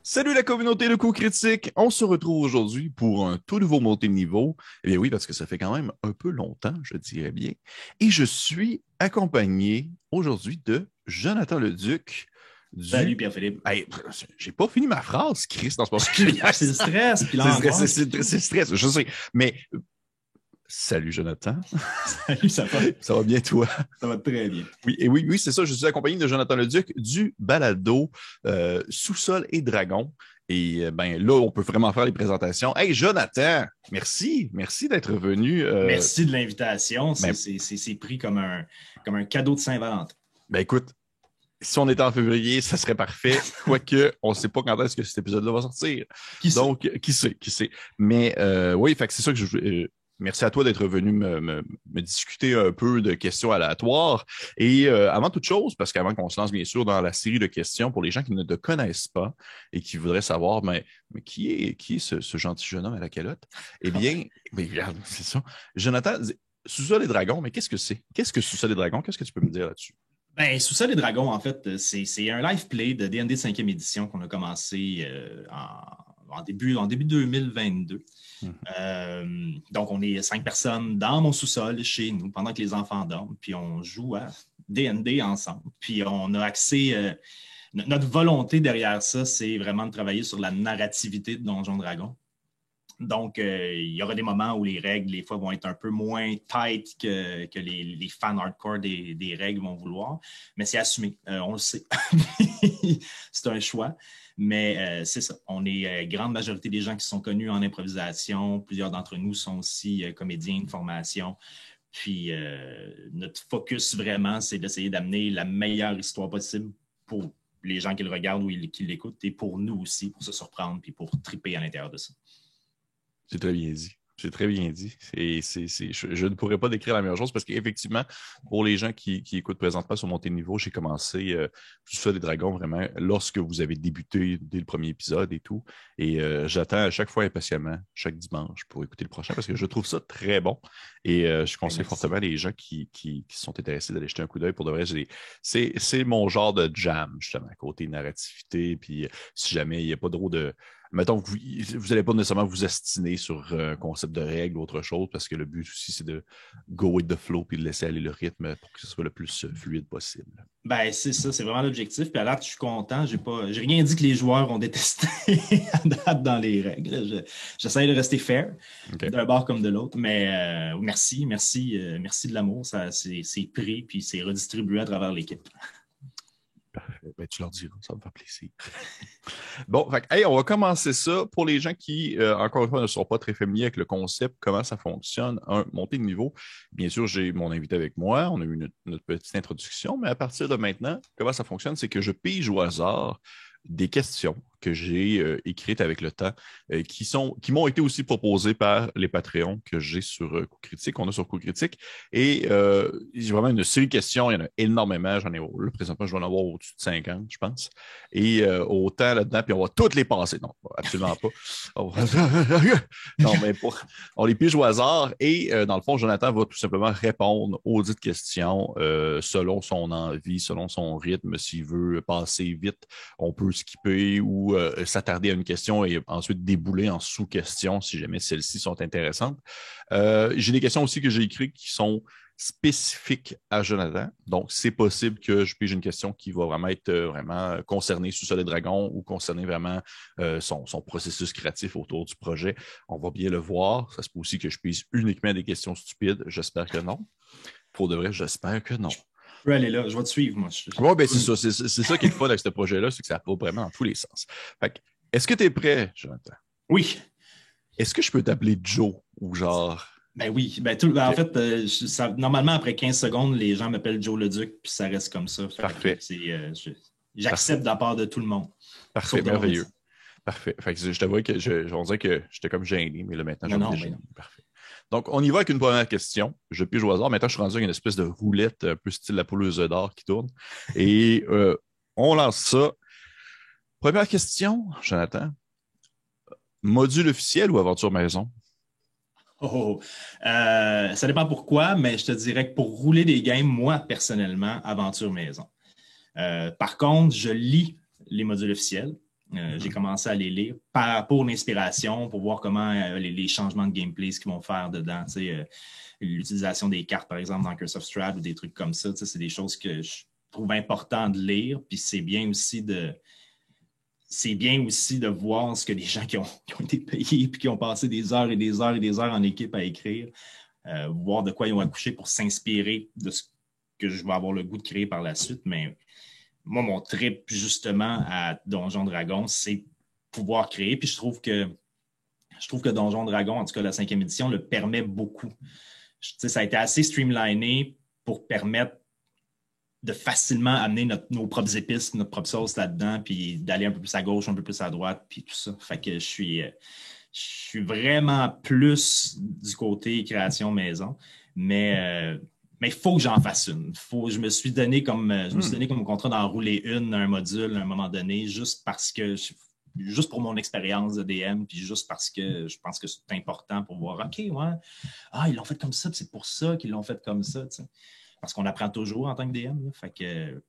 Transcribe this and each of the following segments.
Salut la communauté de coups critiques, on se retrouve aujourd'hui pour un tout nouveau montée de niveau. Eh bien oui, parce que ça fait quand même un peu longtemps, je dirais bien. Et je suis accompagné aujourd'hui de Jonathan Leduc. Salut Pierre-Philippe. Hey, j'ai pas fini ma phrase, Chris, dans ce moment. C'est le stress, puis l'angoisse. C'est le stress, je sais. Mais salut Jonathan. Salut, ça va? Ça va bien toi? Ça va très bien. Oui, c'est ça. Je suis accompagné de Jonathan Leduc du balado Sous-sol et Dragon. Et ben là, on peut vraiment faire les présentations. Hey Jonathan, merci d'être venu. Merci de l'invitation. C'est pris comme un cadeau de Saint-Valentin. Ben écoute, si on était en février, ça serait parfait. Quoique, on ne sait pas quand est-ce que cet épisode-là va sortir. Qui sait? Mais oui, fait que c'est ça que je merci à toi d'être venu me discuter un peu de questions aléatoires. Et avant toute chose, parce qu'avant qu'on se lance bien sûr dans la série de questions pour les gens qui ne te connaissent pas et qui voudraient savoir, mais qui est ce gentil jeune homme à la calotte? Eh bien, mais regarde, c'est ça. Jonathan, Sous-sol et Dragons, mais qu'est-ce que c'est? Qu'est-ce que Sous-sol et Dragons? Qu'est-ce que tu peux me dire là-dessus? Ben, Sous-sol et Dragons, en fait, c'est un live play de D&D 5e édition qu'on a commencé en début 2022. Donc, on est 5 personnes dans mon sous-sol, chez nous, pendant que les enfants dorment, puis on joue à D&D ensemble. Puis on a accès... notre volonté derrière ça, c'est vraiment de travailler sur la narrativité de Donjons Dragons. Donc, il y aura des moments où les règles, des fois, vont être un peu moins tight que les fans hardcore des règles vont vouloir. Mais c'est assumé, on le sait. C'est un choix. Mais c'est ça. On est grande majorité des gens qui sont connus en improvisation. Plusieurs d'entre nous sont aussi comédiens de formation. Puis, notre focus vraiment, c'est d'essayer d'amener la meilleure histoire possible pour les gens qui le regardent ou qui l'écoutent et pour nous aussi, pour se surprendre puis pour triper à l'intérieur de ça. C'est très bien dit. C'est très bien dit. Je ne pourrais pas décrire la meilleure chose parce qu'effectivement, pour les gens qui écoutent présentement sur Montée de niveau, j'ai commencé Sous-sol et Dragons vraiment lorsque vous avez débuté dès le premier épisode et tout. Et j'attends à chaque fois impatiemment, chaque dimanche, pour écouter le prochain parce que je trouve ça très bon. Et je conseille fortement les gens qui sont intéressés d'aller jeter un coup d'œil. Pour de vrai, c'est mon genre de jam, justement, côté narrativité. Puis si jamais il n'y a pas trop de... Mettons que vous n'allez pas nécessairement vous astiner sur un concept de règle ou autre chose, parce que le but aussi, c'est de go with the flow puis de laisser aller le rythme pour que ce soit le plus fluide possible. Ben, c'est ça, c'est vraiment l'objectif. Puis à date, je suis content. J'ai rien dit que les joueurs ont détesté à date dans les règles. J'essaie de rester fair, d'un bord comme de l'autre. Mais merci de l'amour. C'est pris puis c'est redistribué à travers l'équipe. Parfait. Ben, tu leur diras, ça me fait plaisir. Bon, hey, on va commencer ça. Pour les gens qui, encore une fois, ne sont pas très familiers avec le concept, comment ça fonctionne, montée de niveau. Bien sûr, j'ai mon invité avec moi. On a eu notre petite introduction, mais à partir de maintenant, comment ça fonctionne, c'est que je pige au hasard des questions que j'ai écrites avec le temps, qui m'ont été aussi proposées par les Patreons que j'ai sur Coup Critique, qu'on a sur Coup Critique. Et j'ai vraiment une série de questions, il y en a énormément. J'en ai, là, présentement, je vais en avoir au-dessus de 50, je pense. Et autant là-dedans, puis on va toutes les passer. Non, absolument pas. Non, mais on les pige au hasard. Et dans le fond, Jonathan va tout simplement répondre aux dites questions selon son envie, selon son rythme. S'il veut passer vite, on peut skipper ou s'attarder à une question et ensuite débouler en sous-questions si jamais celles-ci sont intéressantes. J'ai des questions aussi que j'ai écrites qui sont spécifiques à Jonathan. Donc, c'est possible que je pige une question qui va vraiment être vraiment concernée Sous-sol et Dragons ou concerner vraiment son processus créatif autour du projet. On va bien le voir. Ça se peut aussi que je pige uniquement des questions stupides. J'espère que non. Pour de vrai, j'espère que non. Je peux aller là, je vais te suivre, moi. Oui, ben c'est ça. C'est ça qui est le fun avec ce projet-là, c'est que ça va vraiment dans tous les sens. Fait que, est-ce que tu es prêt, Jonathan? Oui. Est-ce que je peux t'appeler Joe ou genre... Ben oui. En fait, normalement, après 15 secondes, les gens m'appellent Joe Leduc, puis ça reste comme ça. Parfait. J'accepte de la part de tout le monde. Parfait, merveilleux. Parfait. Fait que je t'avoue que on dirait que j'étais comme gêné, mais là maintenant, je suis gêné. Parfait. Donc, on y va avec une première question. Je pige au hasard. Maintenant, je suis rendu avec une espèce de roulette un peu style la poule aux œufs d'or qui tourne. Et on lance ça. Première question, Jonathan. Module officiel ou aventure maison? Oh, ça dépend pourquoi, mais je te dirais que pour rouler des games, moi, personnellement, aventure maison. Par contre, je lis les modules officiels. J'ai commencé à les lire pour l'inspiration, pour voir comment les changements de gameplay, ce qu'ils vont faire dedans. L'utilisation des cartes, par exemple, dans Curse of Strahd ou des trucs comme ça, c'est des choses que je trouve important de lire. Puis c'est bien aussi de voir ce que des gens qui ont été payés et qui ont passé des heures et des heures et des heures en équipe à écrire, voir de quoi ils ont accouché pour s'inspirer de ce que je vais avoir le goût de créer par la suite. Mais moi, mon trip, justement, à Donjon Dragon, c'est pouvoir créer. Puis je trouve que Donjon Dragon, en tout cas la 5e édition, le permet beaucoup. Ça a été assez streamliné pour permettre de facilement amener nos propres épices, notre propre sauce là-dedans, puis d'aller un peu plus à gauche, un peu plus à droite, puis tout ça. Fait que je suis vraiment plus du côté création maison, mais il faut que j'en fasse une. Je me suis donné comme contrat d'en rouler un module à un moment donné, juste pour mon expérience de DM, puis juste parce que je pense que c'est important pour voir, OK, ouais, ils l'ont fait comme ça, puis c'est pour ça qu'ils l'ont fait comme ça, t'sais. Parce qu'on apprend toujours en tant que DM. Fait que,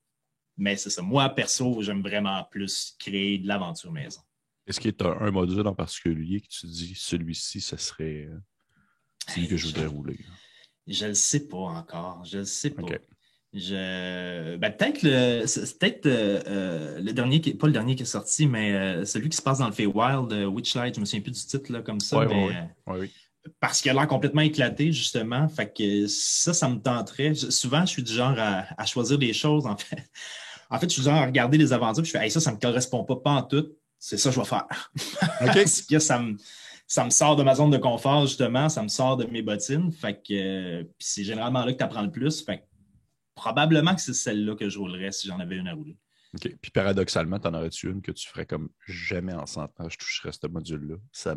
mais c'est ça. Moi, perso, j'aime vraiment plus créer de l'aventure maison. Est-ce qu'il y a un module en particulier que tu dis, celui-ci, ce serait celui que je voudrais rouler? Je le sais pas encore. Je le sais pas. Okay. Peut-être le dernier, pas le dernier qui est sorti, mais celui qui se passe dans le Feywild, Witchlight, je me souviens plus du titre là, comme ça. Oui. Parce qu'il a l'air complètement éclaté, justement. Fait que ça me tenterait. Souvent, je suis du genre à choisir des choses, en fait. En fait, je suis du genre à regarder des aventures, puis je fais, hey, ça me correspond pas en tout. C'est ça que je vais faire. Okay. Parce que ça me sort de ma zone de confort, justement. Ça me sort de mes bottines. Fait que c'est généralement là que tu apprends le plus. Fait que probablement que c'est celle-là que je roulerais si j'en avais une à rouler. OK. Puis paradoxalement, t'en aurais-tu une que tu ferais comme jamais en 100 ans, je toucherais ce module-là? Ça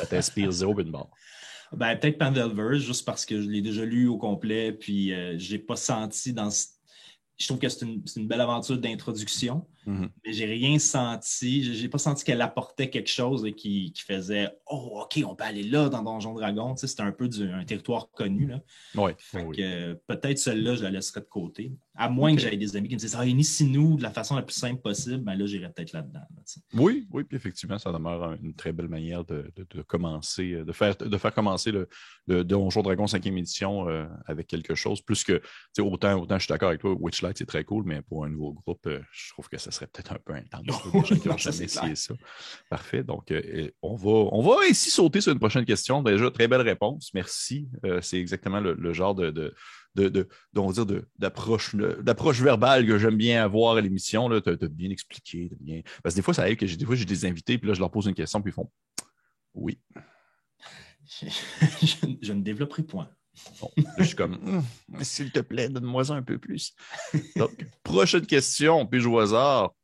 t'inspire zéro une barre. Peut-être Pandelverse, juste parce que je l'ai déjà lu au complet, puis j'ai pas senti je trouve que c'est une belle aventure d'introduction, mais j'ai rien senti. J'ai pas senti qu'elle apportait quelque chose qui faisait « Oh, OK, on peut aller là dans Donjon Dragon. » C'était un peu un territoire connu. Là. Ouais, peut-être celle-là, je la laisserai de côté. À moins que j'aie des amis qui me disent « Ah, initie-nous de la façon la plus simple possible. » Là, j'irai peut-être là-dedans. Là, oui, puis effectivement, ça demeure une très belle manière de commencer, de faire commencer le Donjon Dragon 5e édition avec quelque chose. Plus que, autant je suis d'accord avec toi, Witchlight, c'est très cool, mais pour un nouveau groupe, je trouve que ça serait peut-être un peu intense. Des gens qui n'ont jamais essayé ça. Parfait. Donc, on va ainsi sauter sur une prochaine question. Déjà, très belle réponse. Merci. C'est exactement le genre d'approche verbale que j'aime bien avoir à l'émission. Tu as bien expliqué. Parce que des fois, ça arrive que j'ai des invités, puis là, je leur pose une question, puis ils font oui. Je ne développerai point. Bon, là, je suis comme s'il te plaît, donne-moi un peu plus. Donc, prochaine question, puis-je au hasard.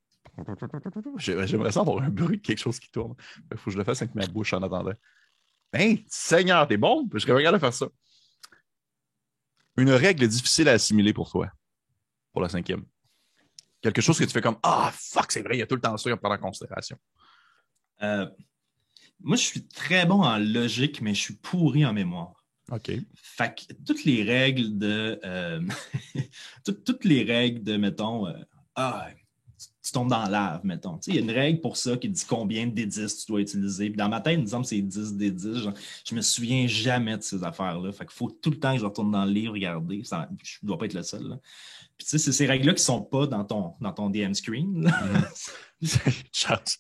J'aimerais ça avoir un bruit de quelque chose qui tourne. Il faut que je le fasse avec ma bouche en attendant. Hein, Seigneur, t'es bon? Je serais regardé faire ça. Une règle difficile à assimiler pour toi, pour la 5e. Quelque chose que tu fais comme ah, fuck, c'est vrai, il y a tout le temps ça à prendre en considération. Moi, je suis très bon en logique, mais je suis pourri en mémoire. OK. Fait que toutes les règles de toutes les règles de, mettons, tu tombes dans la lave, mettons. Il y a une règle pour ça qui dit combien de D10 tu dois utiliser. Puis dans ma tête, il me semble que c'est 10 D10. Genre, je me souviens jamais de ces affaires-là. Fait qu'il faut tout le temps que je retourne dans le livre, regarder. Ça, je ne dois pas être le seul. Là. Puis c'est ces règles-là qui ne sont pas dans ton DM screen. Une chance.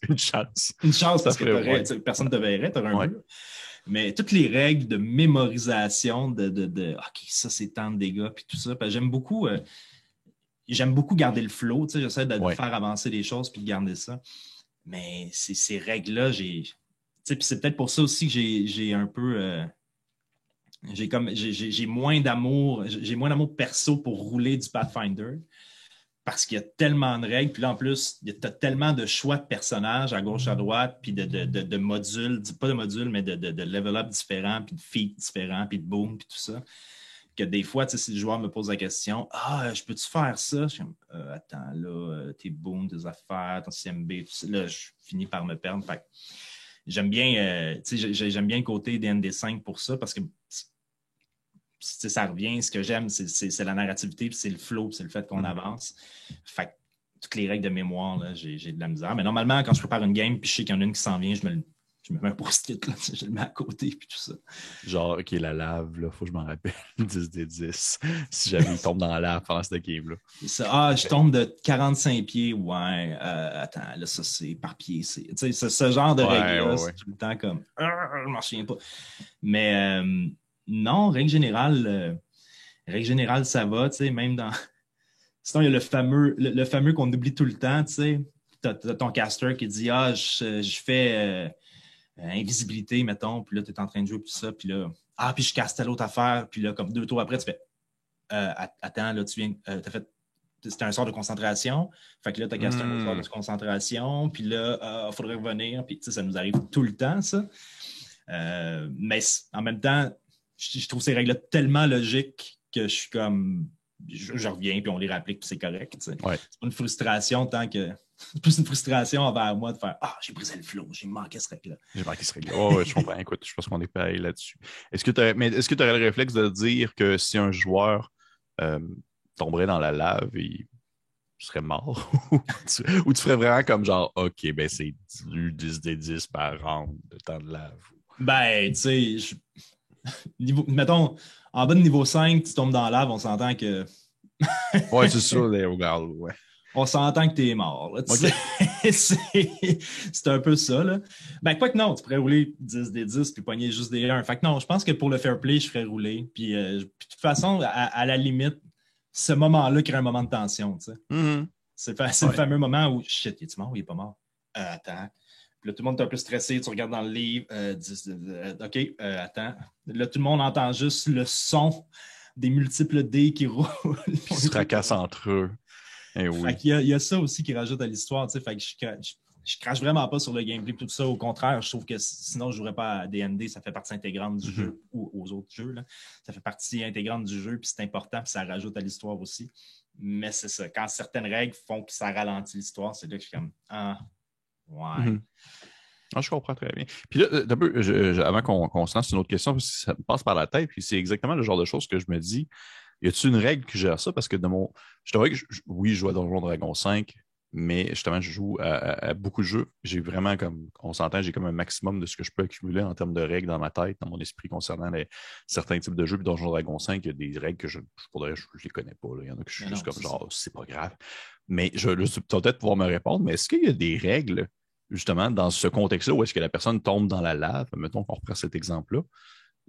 Une chance parce que personne ne te verrait, tu aurais un peu. Mais toutes les règles de mémorisation de OK, ça c'est tant de dégâts, puis tout ça. J'aime beaucoup garder le flow. J'essaie de faire avancer les choses puis de garder ça. Mais ces règles-là, puis c'est peut-être pour ça aussi que j'ai un peu. J'ai moins d'amour perso pour rouler du Pathfinder. parce qu'il y a tellement de règles. Puis là, en plus, tu as tellement de choix de personnages à gauche, à droite, puis de modules, pas de modules, mais de level-up différents, puis de feats différents, puis de boom, puis tout ça. Que des fois, si le joueur me pose la question, je peux-tu faire ça? Je suis comme, attends, là, tes boom, tes affaires, ton CMB, tout ça. Là, je finis par me perdre. Fait que j'aime bien, j'aime bien le côté des ND5 pour ça, parce que ça revient. Ce que j'aime, c'est la narrativité, puis c'est le flow, puis c'est le fait qu'on avance. Fait que toutes les règles de mémoire, là, j'ai de la misère. Mais normalement, quand je prépare une game, puis je sais qu'il y en a une qui s'en vient, je me mets un post-it, là, je le mets à côté, puis tout ça. Genre, OK, la lave, là, faut que je m'en rappelle. 10 des 10. Si jamais il tombe dans la lave pendant cette game-là. Je tombe de 45 pieds, ouais. Attends, là, ça, c'est par pied. C'est ce genre de règle-là, c'est tout le temps comme, je m'en souviens pas. Mais non, règle générale, ça va, tu sais, même dans... Sinon, il y a le fameux qu'on oublie tout le temps, tu sais. T'as ton caster qui dit, je fais invisibilité, mettons, puis là, tu es en train de jouer, puis ça, puis là, puis je casse telle autre affaire, puis là, comme 2 tours après, tu fais, attends, là, tu viens, t'as fait, c'était un sort de concentration, fait que là, tu as casté un sort de concentration, puis là, il faudrait revenir, puis tu sais, ça nous arrive tout le temps, ça. Mais en même temps, je trouve ces règles-là tellement logiques que je suis comme, je reviens, puis on les réapplique, puis c'est correct. Tu sais. Ouais. C'est pas une frustration tant que. C'est plus une frustration envers moi de faire j'ai brisé le flow, j'ai manqué ce règle-là. J'ai manqué ce règle-là. Oh, ouais, je comprends. Écoute, je pense qu'on est pareil là-dessus. Est-ce que tu aurais le réflexe de dire que si un joueur tomberait dans la lave, il serait mort? ou tu ferais vraiment comme genre, OK, ben c'est du 10 des 10 par round de temps de lave? Ben, tu sais, mettons, en bas de niveau 5, tu tombes dans la lave, on s'entend que. Ouais, c'est ça, les regards, ouais. On s'entend que t'es mort. Là, okay. C'est un peu ça. Là. Ben, quoi que non, tu pourrais rouler 10 des 10 puis pogner juste des 1. Fait que non, je pense que pour le fair play, je ferais rouler. Puis, de toute façon, à la limite, ce moment-là crée un moment de tension. Tu sais. Mm-hmm. C'est le fameux moment où, shit, il est mort ou il est pas mort? Attends. Puis là, tout le monde est un peu stressé. Tu regardes dans le livre. OK, attends. Là, tout le monde entend juste le son des multiples dés qui roulent. Puis ils se fracassent entre eux. Eh oui. Fait qu'il y a ça aussi qui rajoute à l'histoire. Fait que je crache vraiment pas sur le gameplay tout ça. Au contraire, je trouve que sinon, je ne jouerais pas à D&D. Ça fait partie intégrante du jeu ou aux autres jeux. Là. Ça fait partie intégrante du jeu, puis c'est important, puis ça rajoute à l'histoire aussi. Mais c'est ça. Quand certaines règles font que ça ralentit l'histoire, c'est là que je suis comme ouais. Je comprends très bien. Puis là, avant qu'on se lance une autre question, parce que ça me passe par la tête, puis c'est exactement le genre de choses que je me dis. Y a-t-il une règle qui gère ça? Parce que je t'avoue que oui, je joue à Donjon Dragon 5, mais justement, je joue à beaucoup de jeux. J'ai vraiment on s'entend, j'ai comme un maximum de ce que je peux accumuler en termes de règles dans ma tête, dans mon esprit concernant certains types de jeux. Puis Donjon Dragon 5, il y a des règles que je les connais pas. Là. Il y en a que je suis juste comme genre, c'est pas grave. Mais je vais peut-être pouvoir me répondre, mais est-ce qu'il y a des règles, justement, dans ce contexte-là, où est-ce que la personne tombe dans la lave? Mettons qu'on reprend cet exemple-là.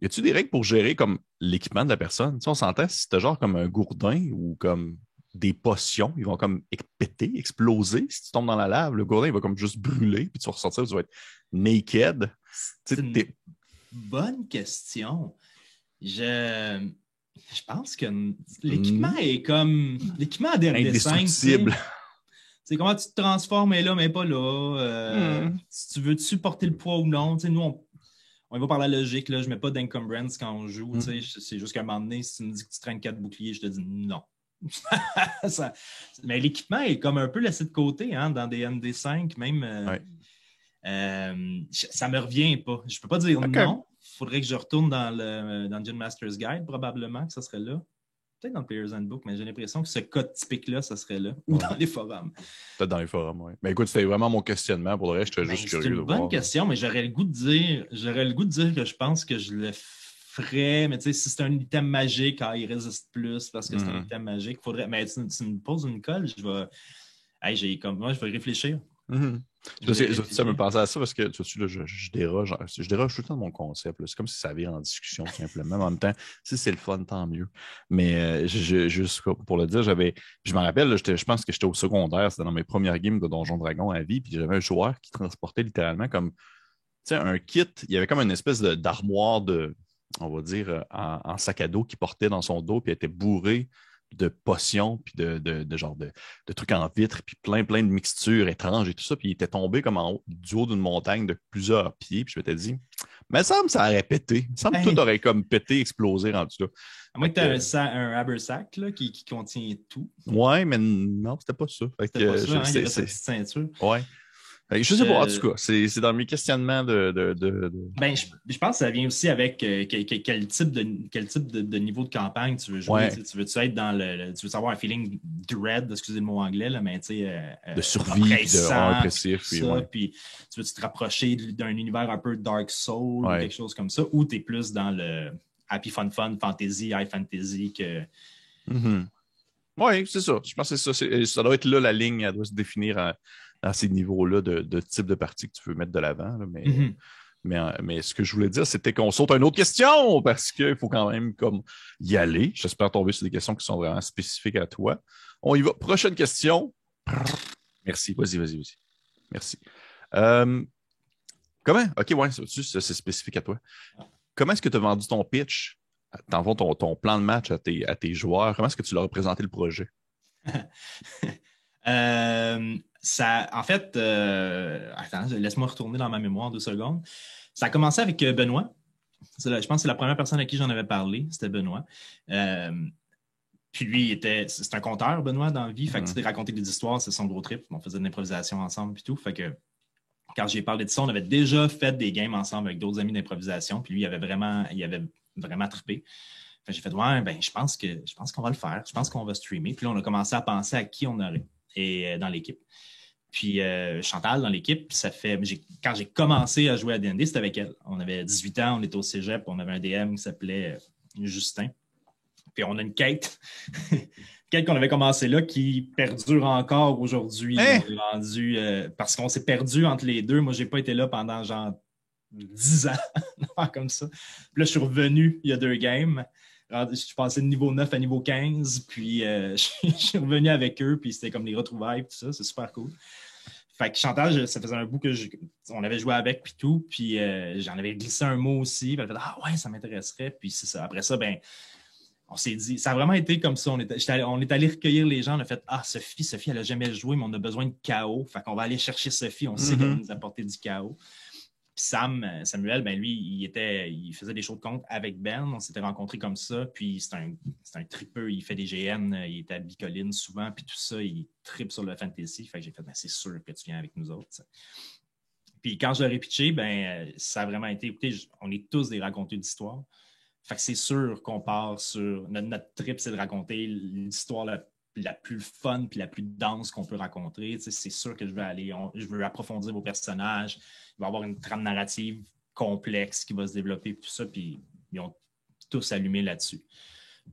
Y a-t-il des règles pour gérer comme l'équipement de la personne? Tu sais, on s'entend si c'était genre comme un gourdin ou comme des potions, ils vont comme péter, exploser. Si tu tombes dans la lave, le gourdin il va comme juste brûler, puis tu vas ressortir, tu vas être naked. C'est une bonne question. Je pense que l'équipement est comme... L'équipement à indestructible. C'est comment tu te transformes, mais là, mais pas là. Si tu veux-tu porter le poids ou non. Nous, on va par la logique. Là. Je ne mets pas d'encumbrance quand on joue. C'est juste qu'à un moment donné, si tu me dis que tu traînes 4 boucliers, je te dis non. Mais l'équipement est comme un peu laissé de côté dans des MD5. Même, ça ne me revient pas. Je ne peux pas dire non. Il faudrait que je retourne dans le Dungeon Master's Guide, probablement, que ça serait là. Peut-être dans le Player's Handbook, mais j'ai l'impression que ce code typique-là, ça serait là. Ou dans les forums. Peut-être dans les forums, oui. Mais écoute, c'était vraiment mon questionnement. Pour le reste, j'étais juste curieux de voir. C'est une bonne question, mais j'aurais le goût de dire que je pense que je le ferais. Mais tu sais, si c'est un item magique, il résiste plus parce que c'est un item magique. Faudrait... Mais tu me poses une colle, je vais réfléchir. Ça me pensait à ça parce que tu vois, là, je déroge tout le temps de mon concept. C'est comme si ça vire en discussion simplement. En même temps, si c'est le fun, tant mieux. Mais juste pour le dire, je me rappelle, là, je pense que j'étais au secondaire, c'était dans mes premières games de Donjon Dragon à vie, puis j'avais un joueur qui transportait littéralement comme un kit. Il y avait comme une espèce d'armoire on va dire, en sac à dos qu'il portait dans son dos, puis elle était bourrée de potions, puis de genre de trucs en vitre, puis plein de mixtures étranges et tout ça. Puis il était tombé comme du haut d'une montagne de plusieurs pieds. Puis je m'étais dit, mais ça me semble que ça aurait pété. Il me semble que tout aurait comme pété, explosé rendu là. À moins que tu aies un habersac là, qui contient tout. Ouais, mais non, c'était pas ça. C'était pas ça, il y avait sa petite ceinture. Ouais. Je sais pas, en tout cas, c'est dans mes questionnements Ben, je pense que ça vient aussi avec quel type de niveau de campagne tu veux jouer. Ouais. Tu veux-tu être dans tu veux avoir un feeling dread, excusez le mot anglais, là, mais tu sais. De survie, de oppressif. Puis tu veux te rapprocher d'un univers un peu Dark Soul ou quelque chose comme ça, ou tu es plus dans le happy fun fantasy, high fantasy que. Mm-hmm. Oui, c'est ça. Je pense que c'est ça. Ça doit être là la ligne, elle doit se définir à ces niveaux-là de type de partie que tu veux mettre de l'avant. Là, mais ce que je voulais dire, c'était qu'on saute à une autre question parce qu'il faut quand même comme y aller. J'espère tomber sur des questions qui sont vraiment spécifiques à toi. On y va. Prochaine question. Merci. Vas-y. Merci. Comment? OK, ouais, c'est spécifique à toi. Comment est-ce que tu as vendu ton pitch? T'envoies ton plan de match à tes joueurs. Comment est-ce que tu leur as présenté le projet? En fait, attends, laisse-moi retourner dans ma mémoire 2 secondes. Ça a commencé avec Benoît. Je pense que c'est la première personne à qui j'en avais parlé, c'était Benoît. Puis lui, c'est un conteur, Benoît, dans la vie. Fait que tu raconter des histoires, c'est son gros trip. On faisait de l'improvisation ensemble et tout. Fait que quand j'ai parlé de ça, on avait déjà fait des games ensemble avec d'autres amis d'improvisation. Puis lui, il avait vraiment trippé. J'ai fait, ouais, ben, je pense qu'on va le faire. Je pense qu'on va streamer. Puis là, on a commencé à penser à qui on aurait dans l'équipe. Puis Chantal, dans l'équipe, quand j'ai commencé à jouer à D&D, c'était avec elle. On avait 18 ans, on était au cégep, on avait un DM qui s'appelait Justin. Puis on a une quête. Quête qu'on avait commencé là qui perdure encore aujourd'hui. Parce qu'on s'est perdu entre les deux. Moi, j'ai pas été là pendant genre 10 ans, comme ça. Puis là, je suis revenu il y a 2 games. Je suis passé de niveau 9 à niveau 15, puis je suis revenu avec eux, puis c'était comme les retrouvailles, tout ça, c'est super cool. Fait que Chantal, ça faisait un bout on avait joué avec, puis tout, puis j'en avais glissé un mot aussi, puis elle a fait « Ah ouais, ça m'intéresserait », puis c'est ça. Après ça, ben, on s'est dit, ça a vraiment été comme ça, on est allé recueillir les gens, on a fait « Ah, Sophie, elle a jamais joué, mais on a besoin de chaos, fait qu'on va aller chercher Sophie, on sait qu'elle va nous apporter du chaos ». Puis Samuel, ben lui, il faisait des shows de compte avec Ben. On s'était rencontrés comme ça. Puis c'est un tripeux. Il fait des GN. Il était à Bicoline souvent. Puis tout ça, il trippe sur le fantasy. Fait que j'ai fait, ben, c'est sûr que tu viens avec nous autres. T'sais. Puis quand je l'ai pitché, ben, ça a vraiment été, écoutez, on est tous des raconteurs d'histoire. Fait que c'est sûr qu'on part sur... Notre trip, c'est de raconter l'histoire la plus fun puis la plus dense qu'on peut raconter. C'est sûr que je veux approfondir vos personnages. Il va y avoir une trame narrative complexe qui va se développer, tout ça, puis ils ont tous allumé là-dessus.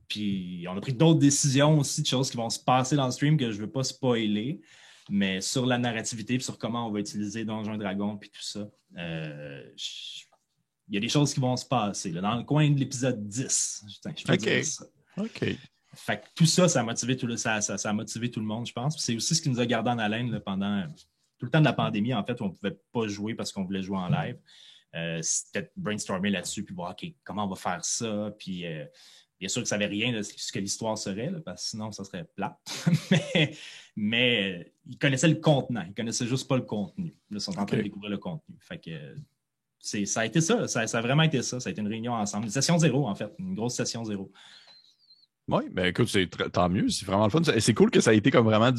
Puis on a pris d'autres décisions aussi, de choses qui vont se passer dans le stream que je ne veux pas spoiler, mais sur la narrativité, puis sur comment on va utiliser Donjons et Dragons, puis tout ça. Il y a des choses qui vont se passer là, dans le coin de l'épisode 10. Je peux dire ça. OK. Fait que tout ça, ça a motivé tout le monde, je pense. Puis c'est aussi ce qui nous a gardé en haleine là, pendant tout le temps de la pandémie, en fait, où on ne pouvait pas jouer parce qu'on voulait jouer en live. C'était brainstormer là-dessus, puis voir, OK, comment on va faire ça. Puis bien sûr que ça n'avait rien de ce que l'histoire serait, là, parce que sinon, ça serait plate. mais ils connaissaient le contenant. Ils ne connaissaient juste pas le contenu. Là, ils sont en train de découvrir le contenu. Fait que ça a été ça. Ça a vraiment été ça. Ça a été une réunion ensemble. Une session 0, en fait. Une grosse session 0. Oui, ben écoute, tant mieux, c'est vraiment le fun. C'est cool que ça a été comme vraiment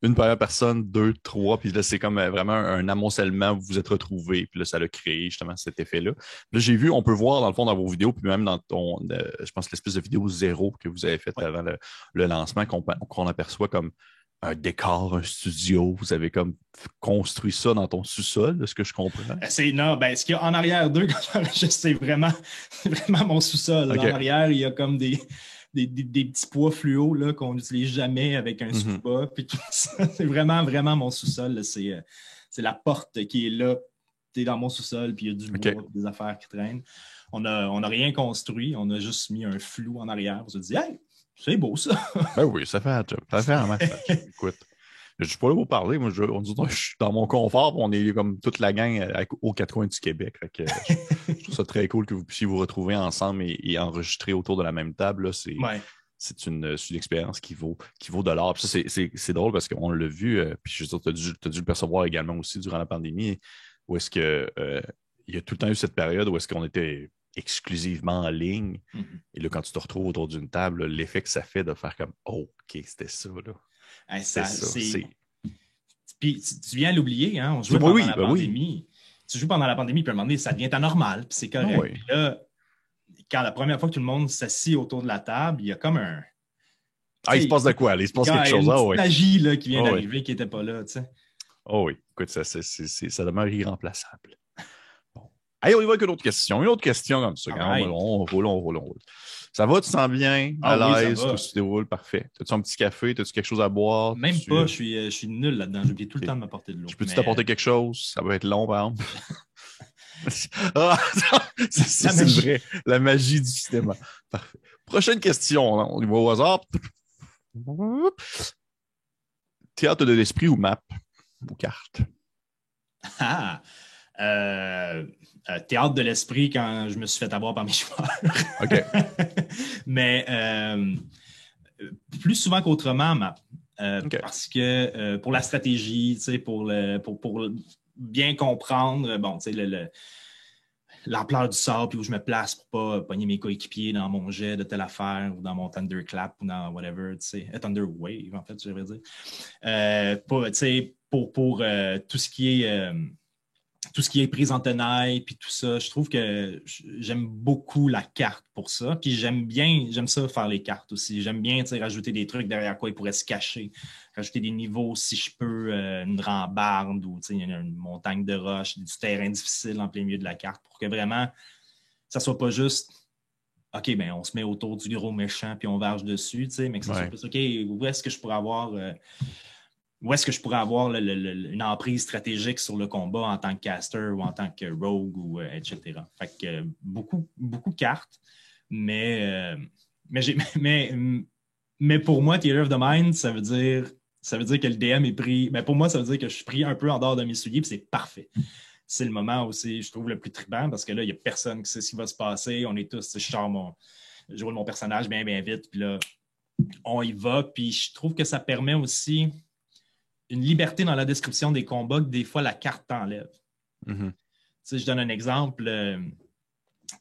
une première personne, 2, 3, puis là, c'est comme vraiment un amoncellement, vous vous êtes retrouvés, puis là, ça l'a créé justement cet effet-là. Là, j'ai vu, on peut voir dans le fond dans vos vidéos, puis même dans je pense, l'espèce de vidéo 0 que vous avez faite avant le lancement, qu'on aperçoit comme un décor, un studio. Vous avez comme construit ça dans ton sous-sol, de ce que je comprends. Ce qu'il y a en arrière d'eux, quand j'enregistre, c'est vraiment mon sous-sol. Okay. En arrière, il y a comme des petits poids fluo là, qu'on n'utilise jamais avec un scuba. Puis tout ça, c'est vraiment, vraiment mon sous-sol. Là. C'est la porte qui est là. Tu es dans mon sous-sol, puis il y a du bois, des affaires qui traînent. On n'a rien construit. On a juste mis un flou en arrière. On se dit, hey, c'est beau ça. Ben oui, ça fait un job. Ça fait un match. Écoute, je ne suis pas là pour parler. Moi, je suis dans mon confort. On est comme toute la gang aux 4 coins du Québec. Fait que, je trouve ça très cool que vous puissiez vous retrouver ensemble et enregistrer autour de la même table. Là, c'est une expérience qui vaut de l'or. Puis ça, c'est drôle parce qu'on l'a vu, puis je veux dire, tu as dû le percevoir également aussi durant la pandémie, où est-ce que il y a tout le temps eu cette période où est-ce qu'on était exclusivement en ligne. Et là, quand tu te retrouves autour d'une table, là, l'effet que ça fait de faire comme oh, OK, c'était ça, là. Hey, C'était ça. Puis tu viens à l'oublier, hein? On jouait pendant la pandémie. Oui. Tu joues pendant la pandémie, puis à un moment donné, ça devient anormal, puis c'est correct. Oui. Puis là, quand la première fois que tout le monde s'assit autour de la table, il y a comme un... il se passe de quoi? Il se passe quelque chose. Il y a une magie là, qui vient d'arriver qui n'était pas là. Oh oui, écoute, ça demeure irremplaçable. Bon. Allez, on y va avec une autre question. Une autre question comme ça. On roule. Ça va, tu te sens bien, à l'aise, tout se déroule, parfait. As-tu un petit café? As-tu quelque chose à boire? Même pas, je suis nul là-dedans. J'oublie tout le temps de m'apporter de l'eau. Je peux-tu t'apporter quelque chose? Ça va être long, par exemple. C'est vrai. La magie du cinéma. Parfait. Prochaine question. On y va au hasard. Théâtre de l'esprit ou map? Ou carte? Théâtre de l'esprit quand je me suis fait avoir par mes joueurs. OK. Mais plus souvent qu'autrement, map. Okay. Parce que pour la stratégie, pour bien comprendre, l'ampleur du sort, puis où je me place pour pas pogner mes coéquipiers dans mon jet de telle affaire, ou dans mon Thunderclap, ou dans whatever, Thunder Wave, en fait, je devrais dire. Pour tout ce qui est prise en tenaille, puis tout ça, je trouve que j'aime beaucoup la carte pour ça. Puis j'aime ça faire les cartes aussi. J'aime bien rajouter des trucs derrière quoi ils pourraient se cacher. Rajouter des niveaux si je peux, une rambarde ou une montagne de roches, du terrain difficile en plein milieu de la carte pour que vraiment ça soit pas juste OK, ben on se met autour du gros méchant puis on varge dessus, mais que ça soit plus OK, où est-ce que je pourrais avoir une emprise stratégique sur le combat en tant que caster ou en tant que rogue, ou etc. Fait que beaucoup de cartes, mais pour moi, Theater of the Mind, ça veut dire que le DM est pris. Ben pour moi, ça veut dire que je suis pris un peu en dehors de mes souliers, puis c'est parfait. C'est le moment aussi, je trouve, le plus trippant parce que là, il n'y a personne qui sait ce qui va se passer. On est tous, je roule mon personnage bien vite, puis là, on y va. Puis je trouve que ça permet aussi une liberté dans la description des combats que des fois la carte t'enlève. Mm-hmm. Je donne un exemple.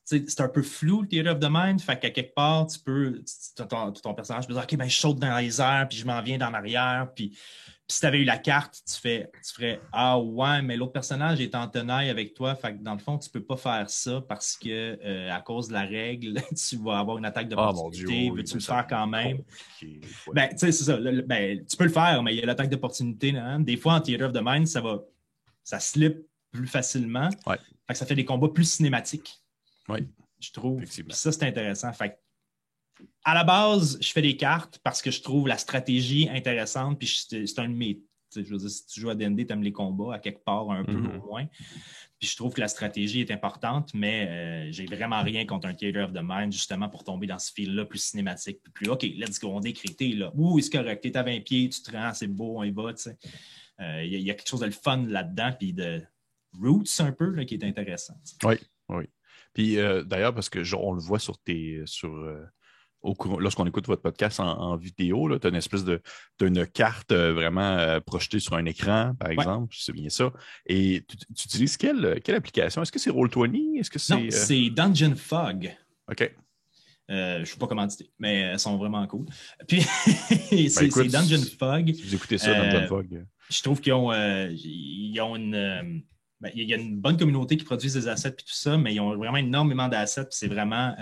C'est un peu flou, le Theater of the Mind. Fait qu'à quelque part, ton personnage peut dire OK, ben, je saute dans les airs, puis je m'en viens dans l'arrière. Puis si tu avais eu la carte, tu ferais ah ouais, mais l'autre personnage est en tenaille avec toi. Fait que dans le fond, tu peux pas faire ça parce que à cause de la règle, tu vas avoir une attaque d'opportunité. Veux-tu le faire quand même? Ben, tu sais, c'est ça. Tu peux le faire, mais il y a l'attaque d'opportunité. Hein? Des fois, en Theater of the Mind, ça slip plus facilement. Ouais. Fait que ça fait des combats plus cinématiques. Oui. Je trouve. Puis ça, c'est intéressant. Fait que, à la base, je fais des cartes parce que je trouve la stratégie intéressante. Puis c'est un de mes. Je veux dire, si tu joues à D&D, tu aimes les combats à quelque part un peu au moins. Puis je trouve que la stratégie est importante, mais j'ai vraiment rien contre un Theater of the Mind, justement pour tomber dans ce fil-là plus cinématique. Plus OK, let's go, on décrit, là. Ouh, c'est correct, t'es à 20 pieds, tu te rends, c'est beau, on y va, tu sais. Il y a quelque chose de le fun là-dedans, puis de roots un peu, là, qui est intéressant. Oui. Puis d'ailleurs, parce que on le voit lorsqu'on écoute votre podcast en vidéo, tu as une espèce d'une carte vraiment projetée sur un écran, par exemple, c'est bien ça. Et tu utilises quelle application? Est-ce que c'est Roll20? Est-ce que c'est... Non, c'est Dungeon Fog. OK. Je ne suis pas commandité, mais elles sont vraiment cool. Puis, c'est Dungeon Fog. Si vous écoutez ça, Dungeon Fog. Je trouve qu'ils ont une... il y a une bonne communauté qui produit des assets et tout ça, mais ils ont vraiment énormément d'assets. C'est vraiment...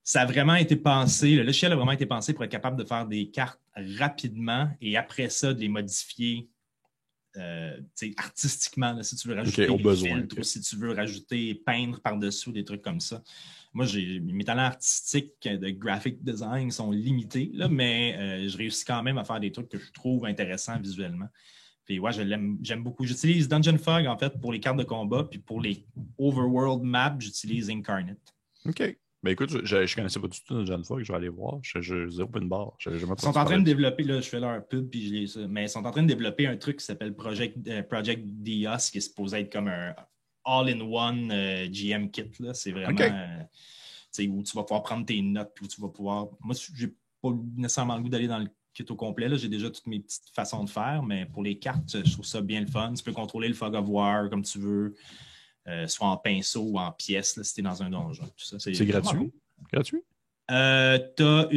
ça a vraiment été pensé, le logiciel a vraiment été pensé pour être capable de faire des cartes rapidement et après ça, de les modifier artistiquement, là, si tu veux rajouter des filtres, ou si tu veux rajouter, peindre par-dessous, des trucs comme ça. Moi, mes talents artistiques de graphic design sont limités, là, mais je réussis quand même à faire des trucs que je trouve intéressants visuellement. Puis ouais, j'aime beaucoup. J'utilise Dungeon Fog, en fait, pour les cartes de combat, puis pour les overworld maps, j'utilise Incarnate. OK. Ben écoute, je ne connaissais pas du tout Dungeon Fog, je vais aller voir. Je open bar. Ils sont en train de développer, là, je fais leur pub, puis je lis ça, mais ils sont en train de développer un truc qui s'appelle Project Dios, qui est supposé être comme un all-in-one GM kit. Là. C'est vraiment... où tu vas pouvoir prendre tes notes, puis où tu vas pouvoir. Moi, j'ai pas nécessairement le goût d'aller dans le kit au complet. Là. J'ai déjà toutes mes petites façons de faire, mais pour les cartes, je trouve ça bien le fun. Tu peux contrôler le Fog of War comme tu veux, soit en pinceau ou en pièce, là, si tu es dans un donjon. Tout ça, c'est gratuit? Cool. Gratuit? T'as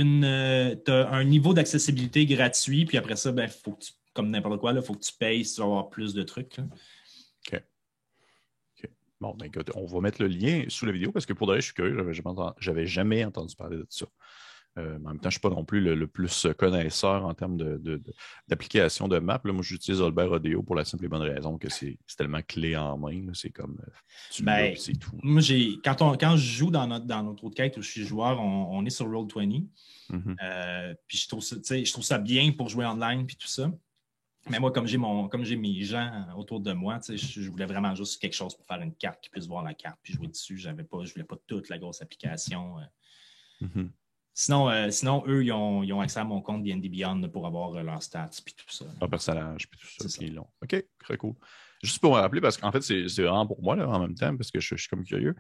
un niveau d'accessibilité gratuit, puis après ça, ben, faut que tu, comme n'importe quoi, il faut que tu payes si tu vas avoir plus de trucs. Là. OK. Bon, ben écoute, on va mettre le lien sous la vidéo parce que pour de vrai, je suis curieux, j'avais jamais entendu parler de ça. En même temps, je ne suis pas non plus le plus connaisseur en termes d'application de map. Là, moi, j'utilise Albert Rodeo pour la simple et bonne raison que c'est tellement clé en main. Là. C'est comme tu l'as, c'est tout. Moi, quand je joue dans notre autre quête où je suis joueur, on est sur Roll20. Puis je trouve ça bien pour jouer online puis tout ça. Mais moi, comme j'ai mes gens autour de moi, je voulais vraiment juste quelque chose pour faire une carte qui puisse voir la carte puis jouer dessus. Je voulais pas toute la grosse application. Sinon, eux, ils ont accès à mon compte D&D Beyond pour avoir leurs stats puis tout ça. Leur personnage puis tout ça. Puis long. OK, très cool. Juste pour me rappeler, parce qu'en fait, c'est vraiment pour moi là, en même temps, parce que je suis comme curieux.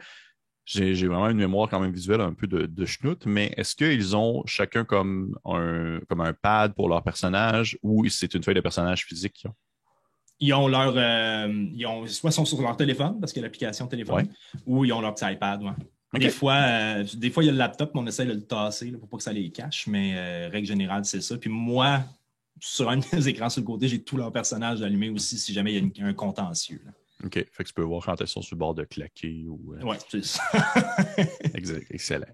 J'ai vraiment une mémoire quand même visuelle un peu de schnout, mais est-ce qu'ils ont chacun comme un pad pour leur personnage ou c'est une feuille de personnage physique qu'ils ont? Soit sont sur leur téléphone, parce qu'il y a l'application téléphone, ou ils ont leur petit iPad. Ouais. Okay. Des fois, il y a le laptop, mais on essaie de le tasser là, pour pas que ça les cache, mais règle générale, c'est ça. Puis moi, sur un des écrans sur le côté, j'ai tous leurs personnages allumés aussi si jamais il y a un contentieux. Là. OK. Fait que tu peux voir quand elles sont sur le bord de claquer ou. Oui, c'est ça. Excellent.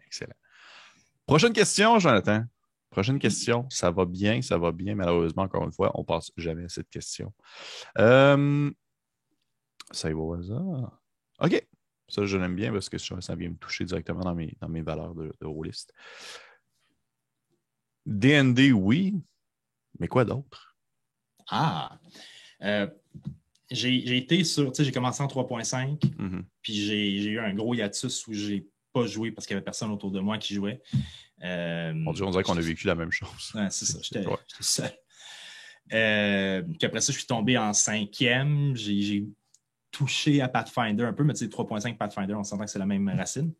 Prochaine question, Jonathan. Prochaine question. Ça va bien. Malheureusement, encore une fois, on ne passe jamais à cette question. Ça y va au hasard. OK. Ça, je l'aime bien parce que ça vient me toucher directement dans mes valeurs de rôliste. D&D, oui. Mais quoi d'autre? J'ai été sur, j'ai commencé en 3.5, puis j'ai eu un gros hiatus où j'ai pas joué parce qu'il n'y avait personne autour de moi qui jouait. On dirait qu'on a vécu la même chose. Ouais, c'est ça, j'étais seul. Puis après ça, je suis tombé en 5e. J'ai touché à Pathfinder un peu, mais tu sais, 3.5 Pathfinder, on s'entend que c'est la même racine.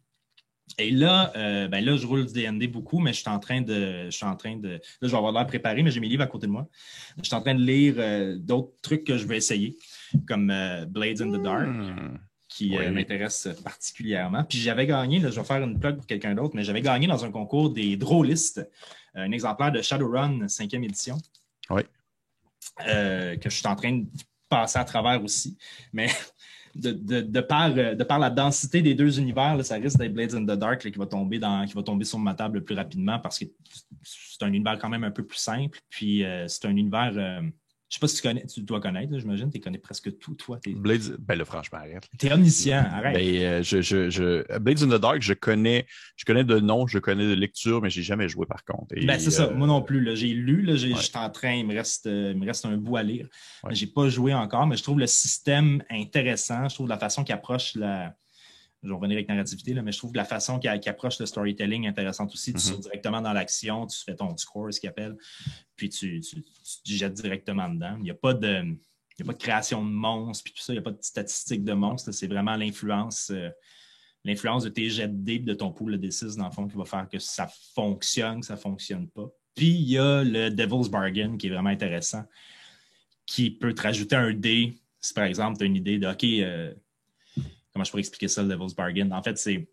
Et là, je roule du D&D beaucoup, mais je suis en train de. Là, je vais avoir l'air préparé, mais j'ai mes livres à côté de moi. Je suis en train de lire d'autres trucs que je vais essayer, comme Blades in the Dark, qui m'intéresse particulièrement. Puis j'avais gagné, là, je vais faire une plug pour quelqu'un d'autre, mais j'avais gagné dans un concours des Drôlistes, un exemplaire de Shadowrun 5e édition. Oui. Que je suis en train de passer à travers aussi. Mais. De par la densité des deux univers, là, ça risque d'être Blades in the Dark là, qui va tomber sur ma table le plus rapidement parce que c'est un univers quand même un peu plus simple. Puis c'est un univers, je sais pas si tu dois connaître, là, j'imagine, tu connais presque tout, toi. Blades, ben là, franchement, arrête. T'es omniscient, arrête. Blades in the Dark, je connais de nom, je connais de lecture, mais j'ai jamais joué par contre. Et, c'est ça, moi non plus. Là, j'ai lu, là, je suis en train, il me reste un bout à lire. Ouais. Mais j'ai pas joué encore, mais je trouve le système intéressant. Je trouve la façon qu'il approche je vais revenir avec narrativité, là, mais je trouve la façon qu'il approche le storytelling intéressante aussi. Tu sors directement dans l'action, tu fais ton score, ce qu'il appelle, puis tu jettes directement dedans. Il n'y a pas de création de monstres, puis tout ça, il n'y a pas de statistiques de monstres. C'est vraiment l'influence de tes jets de dés, de ton pool de D6, dans le fond, qui va faire que ça fonctionne, que ça ne fonctionne pas. Puis il y a le Devil's Bargain qui est vraiment intéressant, qui peut te rajouter un dé. Si par exemple, tu as une idée de OK, comment je pourrais expliquer ça, le Devil's Bargain? En fait, c'est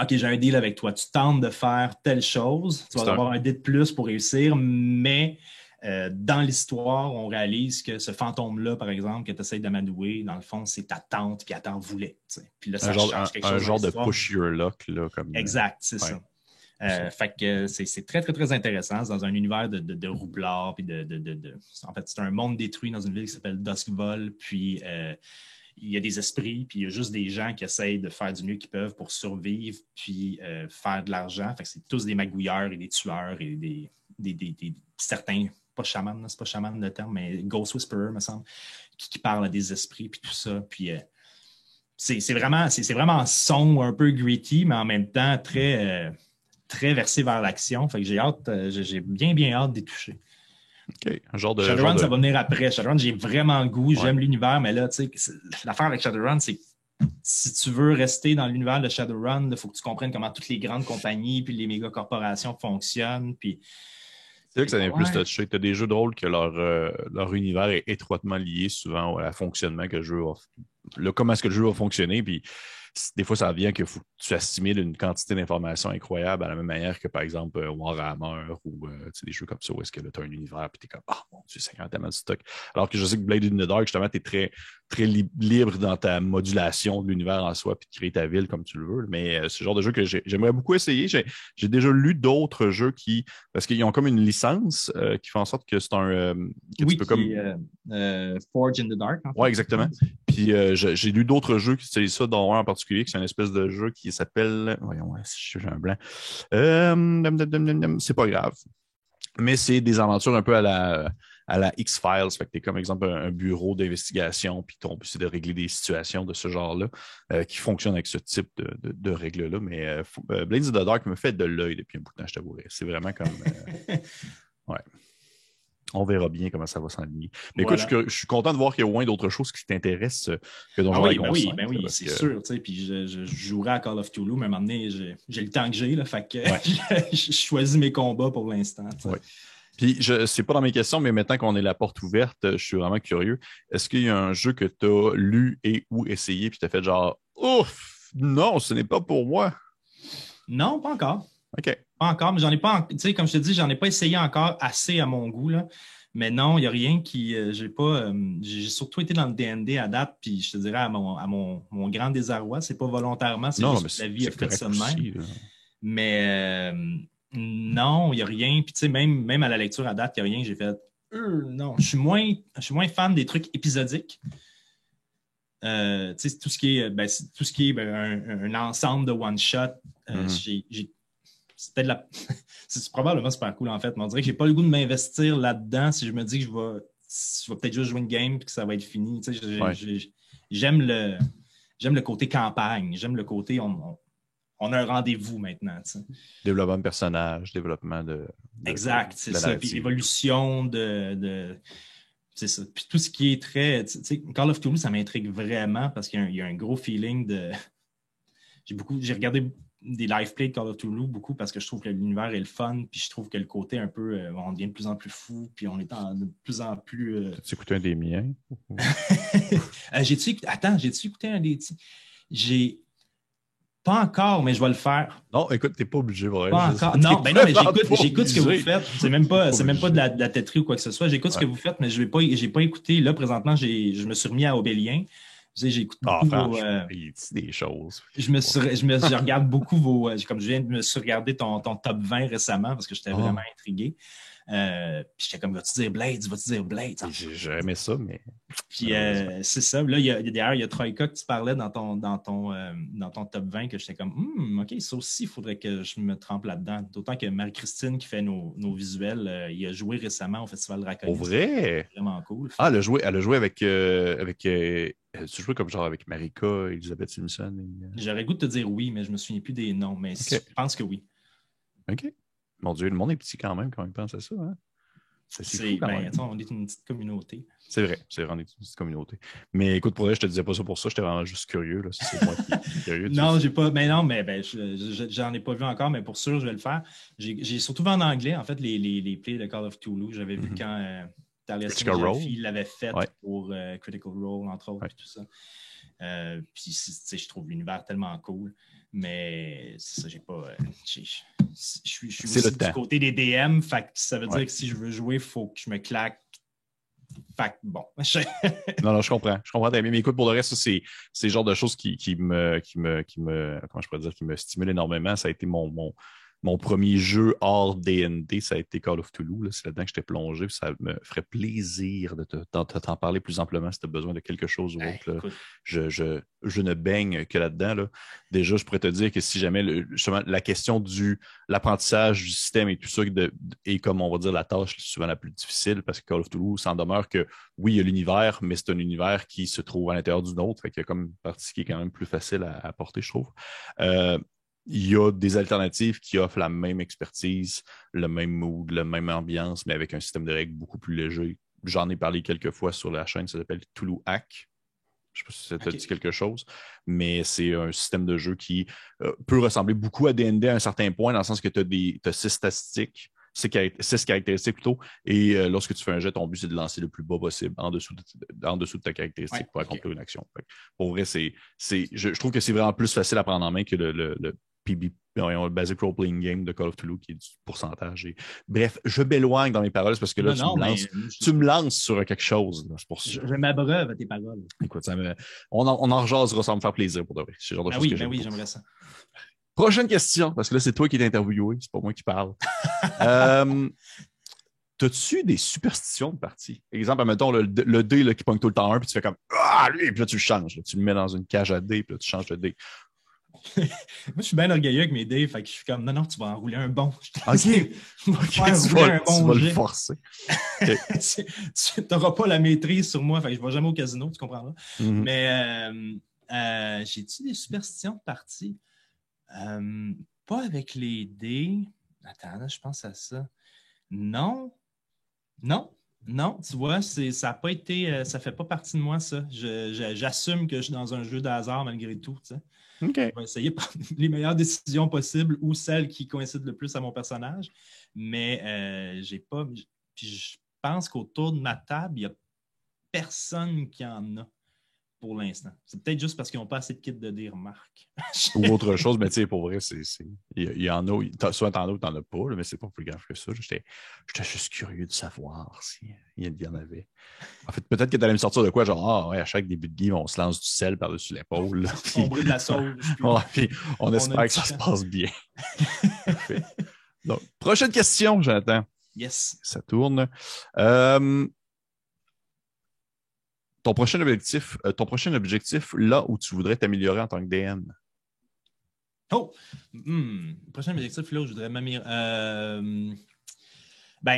OK, j'ai un deal avec toi. Tu tentes de faire telle chose. Tu vas avoir un dé de plus pour réussir, mais dans l'histoire, on réalise que ce fantôme-là, par exemple, que tu essaies d'amadouer, dans le fond, c'est ta tante, puis elle t'en voulait. Puis là, ça change quelque chose. Un genre de push your luck. Là, comme... Exact, c'est ça. Fait que c'est très, très, très intéressant. C'est dans un univers de roublard, puis en fait, c'est un monde détruit dans une ville qui s'appelle Duskvol, puis il y a des esprits, puis il y a juste des gens qui essayent de faire du mieux qu'ils peuvent pour survivre, puis faire de l'argent. Fait que c'est tous des magouilleurs et des tueurs et des certains, pas chaman, c'est pas chaman le terme, mais Ghost Whisperer, me semble, qui parlent à des esprits, puis tout ça. Puis c'est vraiment sombre, un peu gritty, mais en même temps très, très versé vers l'action. Fait que j'ai bien hâte d'y toucher. OK. Shadowrun, ça va venir après. Shadowrun, j'ai vraiment le goût. J'aime l'univers, mais là, tu sais, l'affaire avec Shadowrun, c'est si tu veux rester dans l'univers de Shadowrun, il faut que tu comprennes comment toutes les grandes compagnies puis les méga corporations fonctionnent. Puis C'est là que ça devient plus touché. Tu as des jeux de rôle que leur univers est étroitement lié souvent au fonctionnement que le jeu va. Comment est-ce que le jeu va fonctionner. Puis des fois, ça vient qu'il faut que tu assimiles une quantité d'informations incroyable à la même manière que, par exemple, Warhammer ou des jeux comme ça où est-ce que tu as un univers et tu es comme, ah mon Dieu, c'est tellement de stock. Alors que je sais que Blade in the Dark, justement, tu es très, très libre dans ta modulation de l'univers en soi puis de créer ta ville comme tu le veux. Mais c'est le genre de jeu que j'aimerais beaucoup essayer. J'ai déjà lu d'autres jeux parce qu'ils ont comme une licence qui fait en sorte que c'est un. Que oui, tu peux Forge in the Dark. En fait. Oui, exactement. Puis j'ai lu d'autres jeux, c'est ça, dont un en particulier, qui c'est une espèce de jeu qui s'appelle. Voyons, j'ai un blanc. C'est pas grave. Mais c'est des aventures un peu à la X-Files. Fait que t'es comme exemple un bureau d'investigation, puis ton but c'est de régler des situations de ce genre-là qui fonctionnent avec ce type de règles-là. Mais Blades of the Dark me fait de l'œil depuis un bout de temps, je t'avouerai. C'est vraiment comme. Ouais. On verra bien comment ça va s'enligner. Mais écoute, je suis content de voir qu'il y a au moins d'autres choses qui t'intéressent que Donjons & Dragons 5. Ben oui, c'est sûr. Puis je jouerai à Call of Cthulhu, mais à un moment donné, j'ai le temps que j'ai. Là, fait que je choisis mes combats pour l'instant. Oui. Puis, c'est pas dans mes questions, mais maintenant qu'on est la porte ouverte, je suis vraiment curieux. Est-ce qu'il y a un jeu que tu as lu et ou essayé, puis tu as fait genre, ouf, non, ce n'est pas pour moi? Non, pas encore. OK. Pas encore, mais j'en ai pas, tu sais, comme je te dis, j'en ai pas essayé encore assez à mon goût, là. Mais non, il n'y a rien qui. J'ai surtout été dans le D&D à date, puis je te dirais à mon grand désarroi, c'est pas volontairement, c'est juste que la vie a fait ça de même. Mais non, il n'y a rien. Puis tu sais, même à la lecture à date, il n'y a rien que j'ai fait. Non, je suis moins fan des trucs épisodiques. Tu sais, tout ce qui est un ensemble de one-shot, c'est probablement super cool en fait, mais on dirait que j'ai pas le goût de m'investir là-dedans si je me dis que je vais peut-être juste jouer une game et que ça va être fini. Tu sais, j'aime le côté campagne, j'aime le côté on a un rendez-vous maintenant. Tu sais. Développement de personnage, développement de exact, c'est ça. Puis évolution c'est ça. Puis tout ce qui est très. Tu sais, Call of Cthulhu, ça m'intrigue vraiment parce qu'il y a un gros feeling de. J'ai regardé des live plays de Call of Cthulhu beaucoup parce que je trouve que l'univers est le fun, puis je trouve que le côté un peu, on devient de plus en plus fou, puis on est de plus en plus. Tu écouté un des miens? J'ai-tu écouté un des. J'ai. Pas encore, mais je vais le faire. Non, écoute, t'es pas obligé. Pas encore. Non, mais j'écoute ce que vous faites. C'est même pas de la têterie ou quoi que ce soit. J'écoute ce que vous faites, mais j'ai pas écouté. Là, présentement, je me suis remis à Obélien. J'écoute beaucoup des choses. Je regarde beaucoup comme je viens de me regarder ton top 20 récemment parce que j'étais vraiment intrigué. Puis j'étais comme, vas-tu dire Blade? J'ai aimé ça, mais. Puis c'est ça. Là, d'ailleurs, il y a Troika que tu parlais dans ton top 20 que j'étais comme, OK, ça aussi, il faudrait que je me trempe là-dedans. D'autant que Marie-Christine qui fait nos visuels, il a joué récemment au Festival Draconis. Au vrai? C'est vraiment cool. Ah, elle a joué avec tu jouais comme genre avec Marika, Elisabeth Simpson. J'aurais le goût de te dire oui, mais je me souviens plus des noms. Mais je pense que oui. OK. Mon Dieu, le monde est petit quand même quand on pense à ça. Hein? C'est fou, on est une petite communauté. C'est vrai, on est une petite communauté. Mais écoute, pour vrai, je te disais pas ça pour ça, j'étais vraiment juste curieux. Là. C'est moi qui suis curieux. Non, j'ai pas. Mais non, mais j'en ai pas vu encore, mais pour sûr, je vais le faire. J'ai surtout vu en anglais, en fait, les plays de Call of Cthulhu. J'avais vu quand Critical Role l'avait fait pour Critical Role, entre autres, et tout ça. Puis, je trouve l'univers tellement cool. Mais c'est ça, j'ai pas. Je suis aussi du côté des DM, fait que ça veut dire que si je veux jouer, il faut que je me claque. Fait que bon. non, je comprends. Je comprends. Mais écoute, pour le reste, c'est le genre de choses qui me comment je pourrais dire, qui me stimule énormément. Ça a été mon premier jeu hors D&D, ça a été Call of Cthulhu. C'est là-dedans que j'étais plongé. Ça me ferait plaisir de t'en parler plus amplement si tu as besoin de quelque chose ou autre. Je ne baigne que là-dedans. Là. Déjà, je pourrais te dire que si jamais justement, la question de l'apprentissage du système et tout ça est comme on va dire la tâche souvent la plus difficile parce que Call of Cthulhu, s'en demeure que oui, il y a l'univers, mais c'est un univers qui se trouve à l'intérieur d'une autre. Fait qu'il y a comme une partie qui est quand même plus facile à porter, je trouve. Il y a des alternatives qui offrent la même expertise, le même mood, la même ambiance, mais avec un système de règles beaucoup plus léger. J'en ai parlé quelques fois sur la chaîne, ça s'appelle Cthulhu Hack. Je ne sais pas si ça te dit quelque chose, mais c'est un système de jeu qui peut ressembler beaucoup à D&D à un certain point, dans le sens que tu as 6 statistiques, 6 caractéristiques plutôt, et lorsque tu fais un jet, ton but, c'est de lancer le plus bas possible en dessous de ta caractéristique pour accomplir une action. Pour vrai, je trouve que c'est vraiment plus facile à prendre en main que le PB, le Basic Role Playing Game de Call of Cthulhu qui est du pourcentage. Bref, je m'éloigne dans mes paroles parce que là, tu me lances sur quelque chose. Là, pour ça. Je m'abreuve à tes paroles. Écoute, on en rejasera, ça va me faire plaisir pour de vrai. C'est le genre de choses que oui, j'aimerais ça. Prochaine question, parce que là, c'est toi qui es interviewé, c'est pas moi qui parle. T'as-tu des superstitions de partie? Exemple, admettons, le dé là, qui pogne tout le temps un, puis tu fais comme ah, lui, puis là, tu le changes. Là. Tu le mets dans une cage à dés, puis là, tu changes le dé. Moi, je suis bien orgueilleux avec mes dés, fait que je suis comme non, tu vas enrouler un bon. OK. Tu vas le forcer. Okay. Tu n'auras pas la maîtrise sur moi, fait que je ne vais jamais au casino, tu comprends là? Mm-hmm. Mais j'ai-tu des superstitions de partie? Pas avec les dés. Attends, là, je pense à ça. Non, tu vois, ça n'a pas été, ça fait pas partie de moi, ça. J'assume que je suis dans un jeu de hasard malgré tout, tu sais. Okay. Je vais essayer de prendre les meilleures décisions possibles ou celles qui coïncident le plus à mon personnage, mais j'ai pas. Puis je pense qu'autour de ma table, il n'y a personne qui en a pour l'instant. C'est peut-être juste parce qu'ils n'ont pas assez de kits de dés, remarque. Ou autre chose, mais tu sais, pour vrai, il y en a, soit t'en as ou t'en as pas, là, mais c'est pas plus grave que ça. J'étais juste curieux de savoir s'il y en avait. En fait, peut-être que tu allais me sortir de quoi, genre, ah ouais, à chaque début de game, on se lance du sel par-dessus l'épaule. On brûle de la sauce. Puis on espère que ça se passe bien. Donc, prochaine question, Jonathan. Yes. Ça tourne. Ton prochain objectif, là où tu voudrais t'améliorer en tant que DM? Oh! Prochain objectif, là où je voudrais m'améliorer.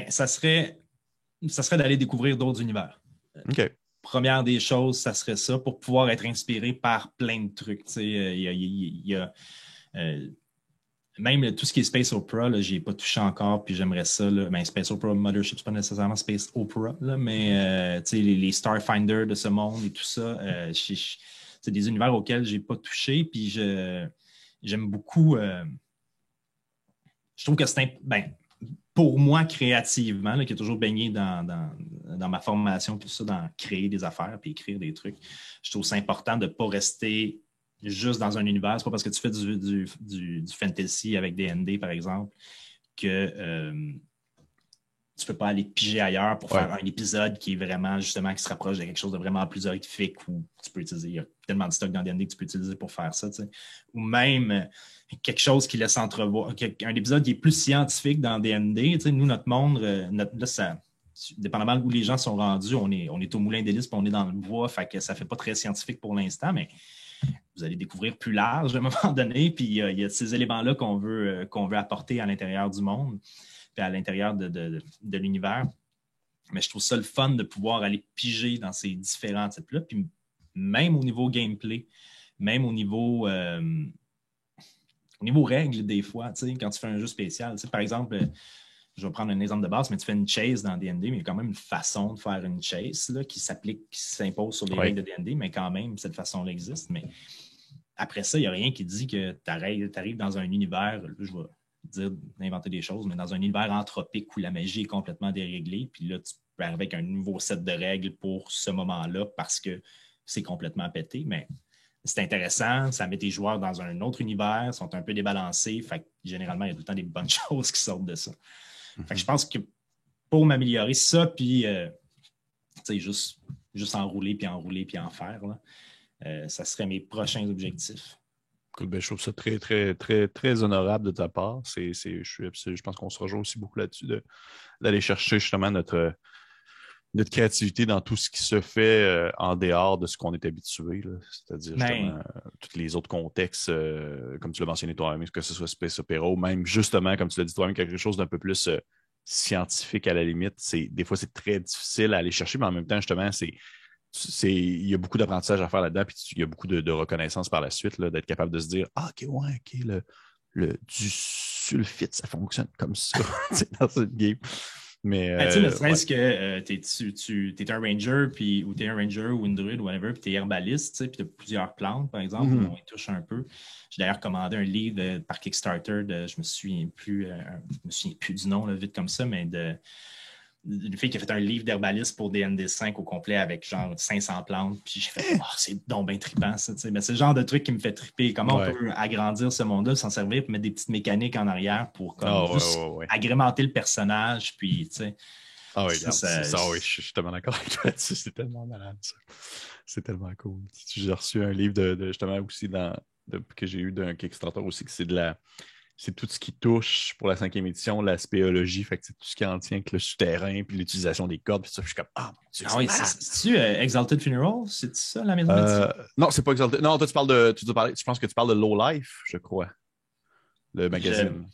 Ça serait d'aller découvrir d'autres univers. OK. Première des choses, ça serait ça, pour pouvoir être inspiré par plein de trucs. Il y a même tout ce qui est Space Opera, je n'y ai pas touché encore, puis j'aimerais ça. Là. Space Opera Mothership, c'est pas nécessairement Space Opera, là, mais les Starfinder de ce monde et tout ça, c'est des univers auxquels je n'ai pas touché, puis j'aime beaucoup. Je trouve que c'est pour moi, créativement, là, qui est toujours baigné dans ma formation, puis tout ça, dans créer des affaires, puis écrire des trucs, je trouve ça important de ne pas rester juste dans un univers. C'est pas parce que tu fais du fantasy avec D&D, par exemple, que tu peux pas aller piger ailleurs pour faire un épisode qui est vraiment, justement, qui se rapproche de quelque chose de vraiment plus horrifique, où tu peux utiliser, il y a tellement de stock dans D&D que tu peux utiliser pour faire ça, tu sais. Ou même quelque chose qui laisse entrevoir, un épisode qui est plus scientifique dans D&D, tu sais, nous, notre monde, là, ça, dépendamment d'où les gens sont rendus, on est au Moulin des Lys, puis on est dans le bois, fait que ça fait pas très scientifique pour l'instant, mais vous allez découvrir plus large à un moment donné, puis il y a ces éléments-là qu'on veut apporter à l'intérieur du monde, puis à l'intérieur de l'univers. Mais je trouve ça le fun de pouvoir aller piger dans ces différents types-là, puis même au niveau gameplay, même au niveau règles, des fois, quand tu fais un jeu spécial. Par exemple, je vais prendre un exemple de base, mais tu fais une chase dans D&D, mais il y a quand même une façon de faire une chase là, qui s'impose sur les règles de D&D, mais quand même, cette façon-là existe. Mais après ça, il n'y a rien qui dit que tu arrives dans un univers, là, je vais dire d'inventer des choses, mais dans un univers anthropique où la magie est complètement déréglée, puis là, tu peux arriver avec un nouveau set de règles pour ce moment-là parce que c'est complètement pété, mais c'est intéressant, ça met tes joueurs dans un autre univers, sont un peu débalancés, fait que généralement, il y a tout le temps des bonnes choses qui sortent de ça. Fait que je pense que pour m'améliorer ça, puis juste enrouler, puis en faire, là, ça serait mes prochains objectifs. Écoute, je trouve ça très, très, très, très honorable de ta part. Je pense qu'on se rejoint aussi beaucoup là-dessus d'aller chercher justement notre créativité dans tout ce qui se fait en dehors de ce qu'on est habitué. Là. C'est-à-dire justement tous les autres contextes, comme tu l'as mentionné toi-même, que ce soit Space Opera, ou même justement, comme tu l'as dit toi-même, quelque chose d'un peu plus scientifique à la limite. Des fois, c'est très difficile à aller chercher, mais en même temps, justement, il y a beaucoup d'apprentissage à faire là-dedans, puis il y a beaucoup de reconnaissance par la suite, là, d'être capable de se dire ah, du sulfite, ça fonctionne comme ça dans cette game. Mais, tu sais, ne serait-ce que t'es un ranger, ou t'es un ranger ou une druide ou whatever, puis t'es herbaliste, tu sais, puis t'as plusieurs plantes, par exemple, on y touche un peu. J'ai d'ailleurs commandé un livre par Kickstarter je me souviens plus du nom, là, vite comme ça, mais d'une fille qui a fait un livre d'herbaliste pour D&D 5 au complet avec genre 500 plantes. Puis j'ai fait, c'est donc bien trippant, ça. Mais c'est le genre de truc qui me fait tripper. Comment on peut agrandir ce monde-là, s'en servir, puis mettre des petites mécaniques en arrière pour juste agrémenter le personnage. Puis, tu sais. Ah oui, je suis tellement d'accord avec toi là-dessus. C'est tellement malade, ça. C'est tellement cool. J'ai reçu un livre justement aussi que j'ai eu d'un Kickstarter aussi, que c'est tout ce qui touche pour la 5e édition, la spéologie, fait que c'est tout ce qui en tient avec le souterrain, puis l'utilisation des cordes, puis ça, je suis comme, mon Dieu, oui, c'est-tu Exalted Funeral? C'est ça, la maison d'édition? Non, c'est pas Exalted. Non, toi, je pense que tu parles de Low Life, je crois, le magazine.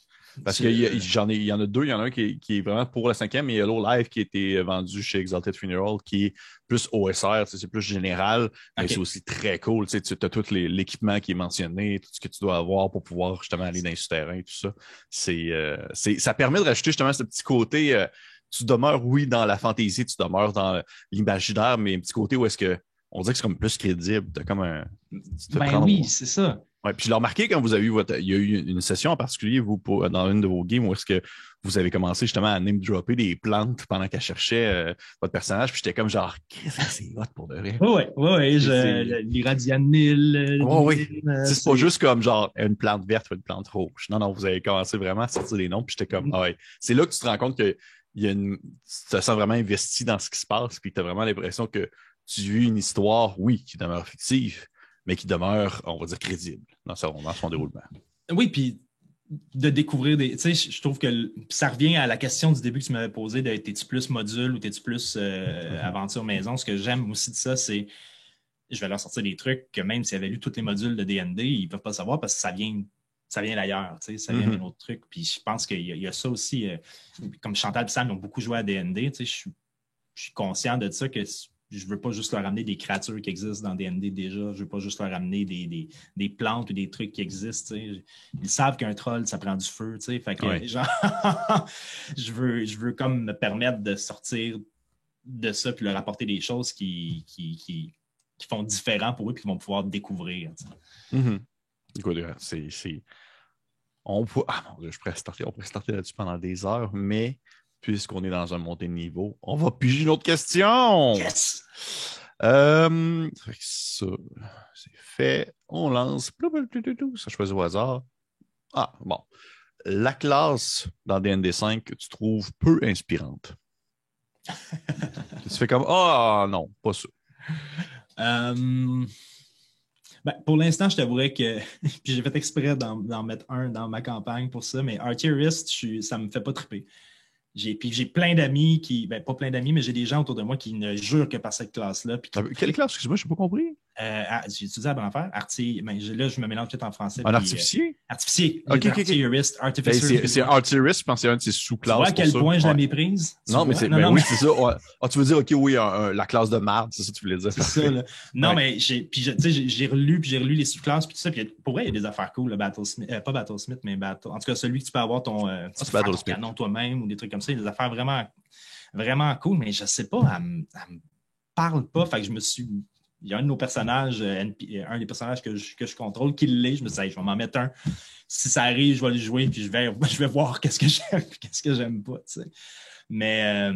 Parce qu'il y en a deux. Il y en a un qui est vraiment pour la 5e, mais il y a Low Life qui a été vendu chez Exalted Funeral, qui est plus OSR, c'est plus général, mais c'est aussi très cool. Tu as tout l'équipement qui est mentionné, tout ce que tu dois avoir pour pouvoir justement aller dans les souterrains et tout ça. Ça permet de rajouter justement ce petit côté. Tu demeures, oui, dans la fantaisie, tu demeures dans l'imaginaire, mais un petit côté où est-ce que on dirait que c'est comme plus crédible. T'as comme un. Oui, c'est ça. Ouais, puis je l'ai remarqué quand vous avez eu il y a eu une session en particulier, dans une de vos games, où est-ce que vous avez commencé justement à name-dropper des plantes pendant qu'elle cherchait votre personnage, puis j'étais comme genre, qu'est-ce que c'est hot pour de vrai? Oui, l'iradianil. Oui. C'est pas juste comme genre une plante verte ou une plante rouge. Non, vous avez commencé vraiment à sortir des noms, puis j'étais comme, c'est là que tu te rends compte que tu te sens vraiment investi dans ce qui se passe, puis tu as vraiment l'impression que tu vis une histoire, oui, qui demeure fictive, mais qui demeure, on va dire, crédible dans son déroulement. Oui, puis de découvrir des. Tu sais, je trouve que ça revient à la question du début que tu m'avais posée de t'es-tu plus module ou t'es-tu plus aventure maison. Ce que j'aime aussi de ça, c'est je vais leur sortir des trucs que même s'ils avaient lu tous les modules de D&D, ils ne peuvent pas savoir parce que ça vient d'ailleurs, tu sais, ça vient d'un autre truc. Puis je pense qu'il y a ça aussi, comme Chantal et Sam ont beaucoup joué à D&D, tu sais, je suis conscient de ça que je veux pas juste leur amener des créatures qui existent dans D&D déjà. Je veux pas juste leur amener des plantes ou des trucs qui existent. T'sais. Ils savent qu'un troll, ça prend du feu. T'sais. Fait que genre, je veux comme me permettre de sortir de ça puis leur apporter des choses qui font différent pour eux et qu'ils vont pouvoir découvrir. Écoute, on pourrait starter là-dessus pendant des heures, mais puisqu'on est dans un montée de niveau, on va piger une autre question. Yes! Ça, c'est fait. On lance. Ça choisit au hasard. Ah, bon. La classe dans D&D 5 que tu trouves peu inspirante. Tu fais comme, non, pas ça. Pour l'instant, je t'avouerais que puis j'ai fait exprès d'en mettre un dans ma campagne pour ça, mais Artilleryst, ça me fait pas triper. J'ai plein d'amis pas plein d'amis, mais j'ai des gens autour de moi qui ne jurent que par cette classe-là. Quelle classe? Excuse-moi, je n'ai pas compris. J'ai étudié à bonne affaire. Là, je me mélange peut-être en français. Un artificier? Artificier. OK. Artificer. C'est Artilleryst, je pense que c'est un de ses sous-classes. Tu vois à quel point je la méprise? Non, mais c'est ça. Tu veux dire, OK, oui, la classe de marde, c'est ça que tu voulais dire. C'est ça, là. Non, mais j'ai relu les sous-classes, puis tout ça. Puis pour vrai, il y a des affaires cool, Battlesmith, pas Battlesmith, mais en tout cas, celui que tu peux avoir ton canon toi-même ou des trucs comme ça. Il y a des affaires vraiment, vraiment cool, mais je sais pas, elle me parle pas. Fait que il y a un de nos personnages, un des personnages que je contrôle qui l'est. Je me dis, je vais m'en mettre un. Si ça arrive, je vais le jouer, puis je vais voir qu'est-ce que j'aime et qu'est-ce que j'aime pas. Tu sais. Mais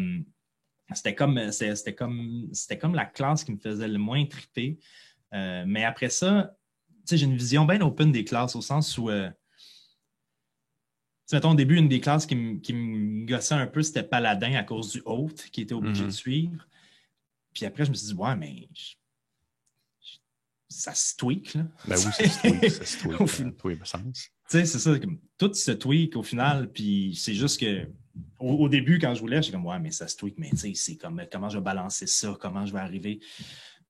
c'était comme la classe qui me faisait le moins triper. Mais après ça, j'ai une vision bien open des classes, au sens où mettons, au début, une des classes qui me gossait un peu, c'était Paladin à cause du hôte qui était obligé de suivre. Puis après, je me suis dit, ouais, mais ça se tweak, là. Ben oui, ça se tweak. Au sens. Tu sais, c'est ça, comme, tout se tweak au final, puis c'est juste que au début, quand je voulais, j'étais comme, ouais, mais ça se tweak, mais tu sais, c'est comme, comment je vais balancer ça, comment je vais arriver.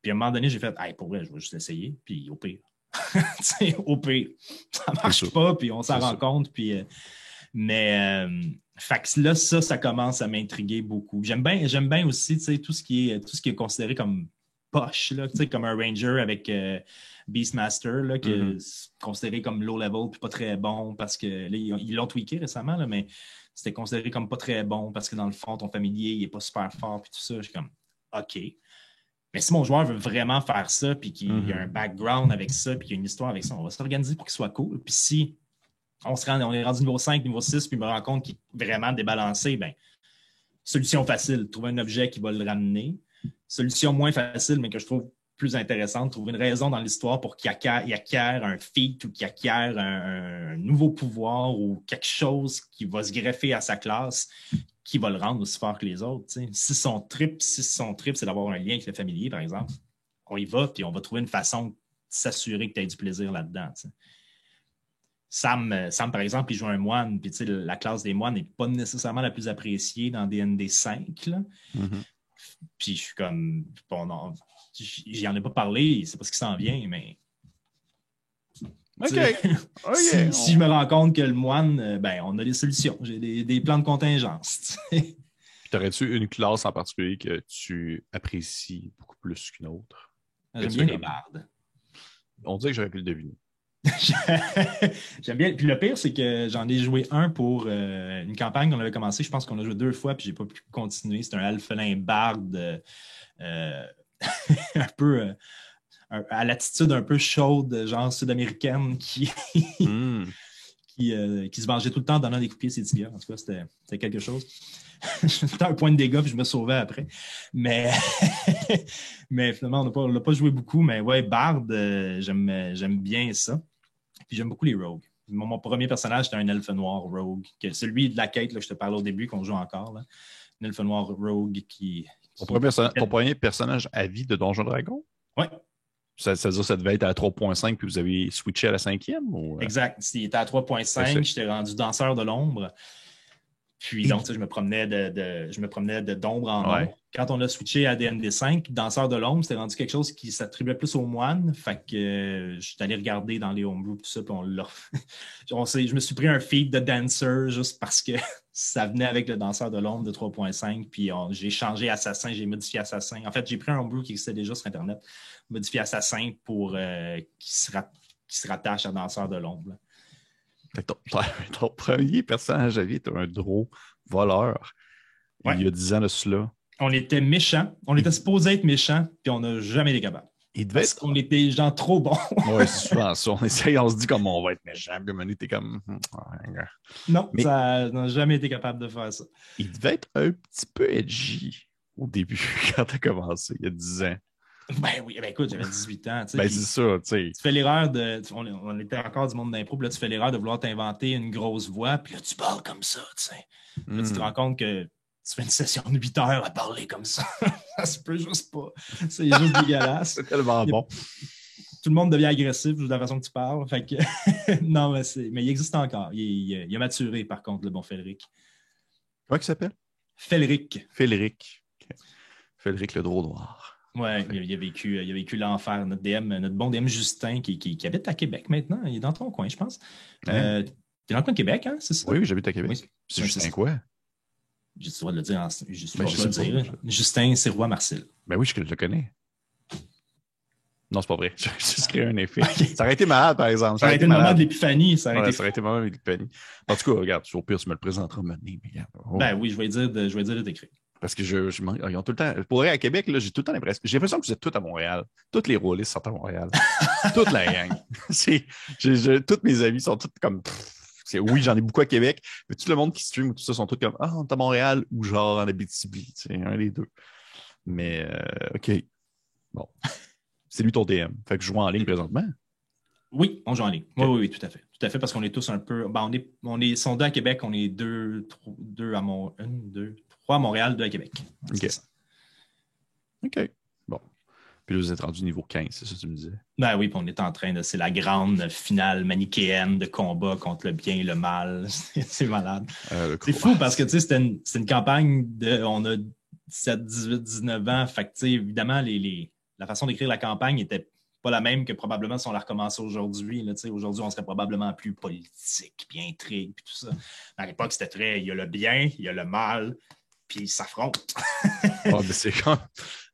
Puis à un moment donné, j'ai fait, hey, pour vrai, je vais juste essayer, puis au pire. Tu sais, au pire, ça marche pas, puis on s'en rend compte, puis... Mais fait que là, ça commence à m'intriguer beaucoup. J'aime bien aussi, tu sais, tout ce qui est considéré comme poche, là, comme un Ranger avec Beastmaster, là, qui est considéré comme low level puis pas très bon parce que là, ils l'ont tweaké récemment, là, mais c'était considéré comme pas très bon parce que dans le fond, ton familier, il est pas super fort puis tout ça. Je suis comme OK. Mais si mon joueur veut vraiment faire ça, puis qu'il y a un background avec ça, puis qu'il y a une histoire avec ça, on va s'organiser pour qu'il soit cool. Puis si on est rendu niveau 5, niveau 6, puis me rend compte qu'il est vraiment débalancé, ben solution facile, trouver un objet qui va le ramener. Solution moins facile, mais que je trouve plus intéressante, trouver une raison dans l'histoire pour qu'il acquiert un feat ou qu'il acquiert un nouveau pouvoir ou quelque chose qui va se greffer à sa classe qui va le rendre aussi fort que les autres. T'sais. Si son trip, c'est d'avoir un lien avec le familier, par exemple, on y va, puis on va trouver une façon de s'assurer que tu aies du plaisir là-dedans. T'sais. Sam, par exemple, il joue un moine, puis la classe des moines n'est pas nécessairement la plus appréciée dans D&D 5. Là. Puis je suis comme, bon, non, j'y en ai pas parlé, c'est pas ce qui s'en vient, mais. OK. Si je me rends compte que le moine, ben, on a des solutions. J'ai des plans de contingence. T'aurais-tu une classe en particulier que tu apprécies beaucoup plus qu'une autre? J'aime bien les bardes. On dirait que j'aurais pu le deviner. J'aime bien. Puis le pire, c'est que j'en ai joué un pour une campagne qu'on avait commencé. Je pense qu'on a joué 2 fois, puis j'ai pas pu continuer. C'est un alphelin barde un peu à l'attitude un peu chaude, genre sud-américaine, qui se vengeait tout le temps en donnant des coups de pied à ses tigres. En tout cas, c'était quelque chose. C'était un point de dégâts, puis je me sauvais après. Mais finalement, on n'a pas joué beaucoup. Mais ouais, Bard, j'aime bien ça. Puis j'aime beaucoup les rogues. Mon premier personnage, c'était un elfe noir rogue. Celui de la quête, là, je te parlais au début, qu'on joue encore. Là. Un elfe noir rogue qui Ton premier personnage à vie de Donjon Dragon? Oui. Ça veut dire que ça devait être à 3.5 puis vous avez switché à la 5e? Ou... Exact. S'il était à 3.5, j'étais rendu danseur de l'ombre. Puis donc, je me promenais d'ombre en ombre. Quand on a switché à D&D 5, danseur de l'ombre, c'était rendu quelque chose qui s'attribuait plus aux moines. Fait que je suis allé regarder dans les homebrew tout ça, puis on l'a. Je me suis pris un feed de dancer juste parce que ça venait avec le danseur de l'ombre de 3.5. Puis j'ai changé assassin, j'ai modifié assassin. En fait, j'ai pris un homebrew qui existait déjà sur Internet, modifié assassin pour qui se rattache à danseur de l'ombre. Là. Ton premier personnage à vie était un drôle voleur. Il y a 10 ans de cela. On était méchants. On était supposé être méchants, puis on n'a jamais été capable. Parce qu'on était des gens trop bons. Oui, c'est souvent ça. On se dit comme on va être méchant, puis on était comme. Non, mais ça n'a jamais été capable de faire ça. Il devait être un petit peu edgy au début, quand tu as commencé, il y a 10 ans. Ben oui, ben écoute, j'avais 18 ans. Ben c'est ça, tu sais. Tu fais l'erreur de. On était encore du monde d'impro, puis là, tu fais l'erreur de vouloir t'inventer une grosse voix, puis là, tu parles comme ça, tu sais. Là, tu te rends compte que tu fais une session de 8 heures à parler comme ça. Ça se peut juste pas. C'est juste dégueulasse. C'est tellement bon. Tout le monde devient agressif de la façon que tu parles. Fait que... non, mais il existe encore. Il a maturé, par contre, le bon Felric. Comment il s'appelle? Felric. Felric. Okay. Felric le drôle noir. Oui, il a vécu l'enfer. Notre bon DM Justin, qui habite à Québec maintenant. Il est dans ton coin, je pense. T'es dans le coin de Québec, hein? C'est ça? Oui, j'habite à Québec. Oui. C'est Justin quoi? J'ai le droit de le dire. Justin, c'est Roi Marcel. Ben oui, je le connais. Non, c'est pas vrai. J'ai juste créé un effet. Okay. Ça aurait été malade, par exemple. Ça aurait été le moment de l'épiphanie. Ça aurait été le moment de l'épiphanie. En tout cas, regarde, au pire, tu me le présenteras maintenant. Ben oui, je vais dire de t'écrire. Parce que ils ont tout le temps. Pour aller à Québec, là, j'ai tout le temps l'impression. J'ai l'impression que vous êtes tous à Montréal. Toutes les rôlistes sont à Montréal. Toute la gang. Tous mes amis sont tous comme. Oui, j'en ai beaucoup à Québec, mais tout le monde qui stream ou tout ça sont tous comme on est à Montréal ou genre en Abitibi. Un des deux. Mais OK. Bon. C'est lui ton DM. Fait que je joue en ligne présentement. Oui, on joue en ligne. Okay. Oui, tout à fait. Tout à fait, parce qu'on est tous un peu. Ben, on sont deux à Québec, on est trois à Montréal, 2 à Québec. OK. OK. Bon. Puis là, vous êtes rendu niveau 15, c'est ça que tu me disais? Ben oui, puis on est en train de. C'est la grande finale manichéenne de combat contre le bien et le mal. C'est malade. C'est fou parce que c'est une campagne de. On a 17, 18, 19 ans. Fait que évidemment, la façon d'écrire la campagne n'était pas la même que probablement si on la recommençait aujourd'hui. Aujourd'hui, on serait probablement plus politique, puis intrigue, puis tout ça. À l'époque, c'était très. Il y a le bien, il y a le mal. puis ils s'affrontent. Oh, mais c'est quand...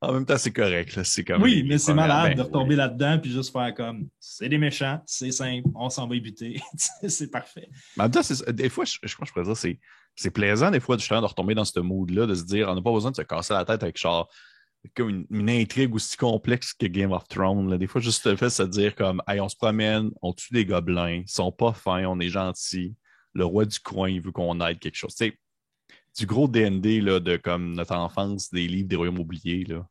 En même temps, c'est correct. Là. C'est comme Oui, mais c'est malade de ben, retomber là-dedans puis juste faire comme c'est des méchants, c'est simple, on s'en va y buter. C'est parfait. Mais en même temps, des fois, je pense que je pourrais dire, c'est plaisant des fois justement de retomber dans ce mood-là, de se dire, on n'a pas besoin de se casser la tête avec genre comme une intrigue aussi complexe que Game of Thrones. Là. Des fois, juste le fait de se dire comme hey, on se promène, on tue des gobelins, ils sont pas fins, on est gentils. Le roi du coin, il veut qu'on aide quelque chose. Tu sais, du gros D&D là, de comme notre enfance, des livres des royaumes oubliés. Là.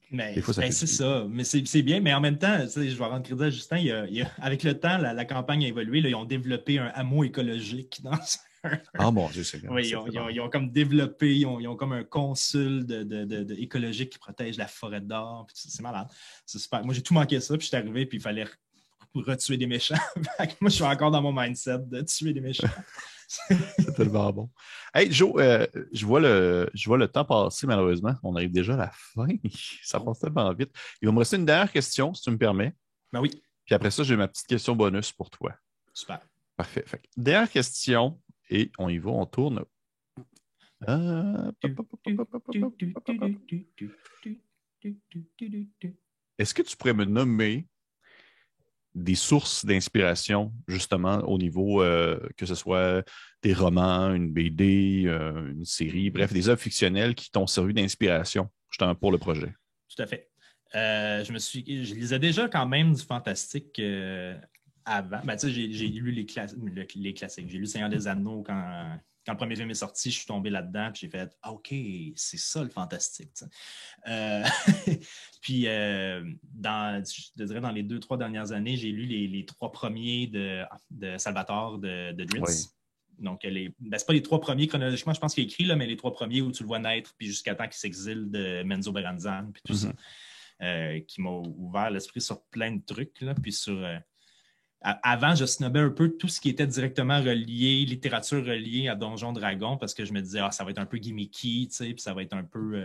Mais Des fois, ça fait c'est du bien. ça. Mais c'est bien, mais en même temps, je vais rendre crédit à Justin, avec le temps, la campagne a évolué. Là, ils ont développé un hameau écologique dans Ah mon Dieu, c'est Oui, c'est vraiment... ils ont comme développé, ils ont comme un consul écologique qui protège la forêt d'or. C'est malade. C'est super. Moi, j'ai tout manqué ça, puis je suis arrivé, puis il fallait retuer des méchants. Moi, je suis encore dans mon mindset de tuer des méchants. C'est tellement bon. Hey, Joe, je vois le temps passer, malheureusement. On arrive déjà à la fin. Ça passe tellement vite. Il va me rester une dernière question, si tu me permets. Ben oui, Puis après ça, j'ai ma petite question bonus pour toi. super. Parfait. Fait que, dernière question, et on y va, on tourne. Est-ce que tu pourrais me nommer des sources d'inspiration, justement, au niveau que ce soit des romans, une BD, une série, bref, des œuvres fictionnelles qui t'ont servi d'inspiration, justement, pour le projet? Tout à fait. Je lisais déjà quand même du fantastique avant. Ben, j'ai lu les classiques. J'ai lu Seigneur des Anneaux quand le premier film est sorti, je suis tombé là-dedans et j'ai fait OK, c'est ça le fantastique. Euh, puis, je dirais dans les 2-3 dernières années, j'ai lu les 3 premiers de Salvatore de Oui. Drizzt. Donc, c'est pas les 3 premiers chronologiquement, je pense qu'il est écrit, là, mais les 3 premiers où tu le vois naître, puis jusqu'à temps qu'il s'exile de Menzo Berranzan, puis tout ça, qui m'a ouvert l'esprit sur plein de trucs. Là, puis avant, je snobais un peu tout ce qui était directement relié, littérature reliée à Donjons Dragons, parce que je me disais, ça va être un peu gimmicky, puis ça va être un peu.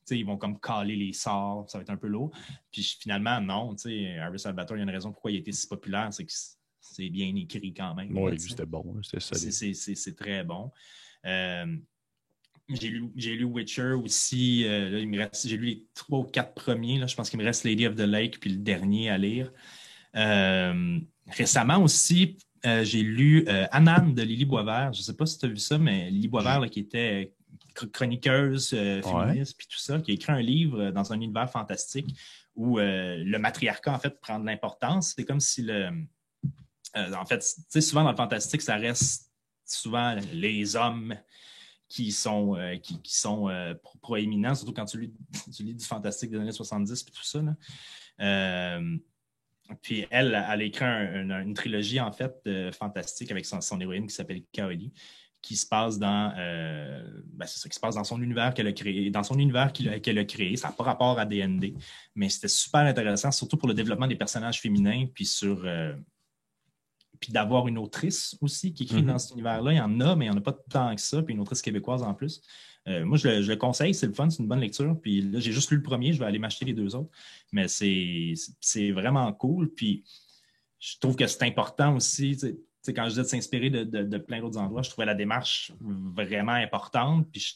Ils vont comme caler les sorts, ça va être un peu lourd. Puis finalement, non, Harry Salvatore, il y a une raison pourquoi il a été si populaire, c'est que c'est bien écrit quand même. Oui, c'était bon, c'était solide. C'est très bon. J'ai lu Witcher aussi. J'ai lu les 3 ou 4 premiers. Là. Je pense qu'il me reste Lady of the Lake puis le dernier à lire. Récemment aussi, j'ai lu Anan de Lily Boisvert. Je ne sais pas si tu as vu ça, mais Lily Boisvert, là, qui était chroniqueuse féministe, puis tout ça, qui a écrit un livre dans un univers fantastique où le matriarcat, en fait, prend de l'importance. C'est comme si en fait, souvent dans le fantastique, ça reste souvent les hommes qui sont proéminents, surtout quand tu lis du fantastique des années 70 et tout ça. Là. Puis elle a écrit une trilogie, en fait, fantastique avec son héroïne qui s'appelle Kaoli, qui se passe c'est ça, qui se passe dans son univers qu'elle a créé, dans son univers qu'elle a créé. Ça n'a pas rapport à D&D, mais c'était super intéressant, surtout pour le développement des personnages féminins, puis d'avoir une autrice aussi qui écrit dans cet univers-là. Il y en a, mais il n'y en a pas tant que ça, puis une autrice québécoise en plus. Moi, je le conseille, c'est le fun, c'est une bonne lecture. Puis là, j'ai juste lu le premier, je vais aller m'acheter les 2 autres. Mais c'est vraiment cool. Puis je trouve que c'est important aussi, quand je dis de s'inspirer de plein d'autres endroits, je trouvais la démarche vraiment importante. Puis je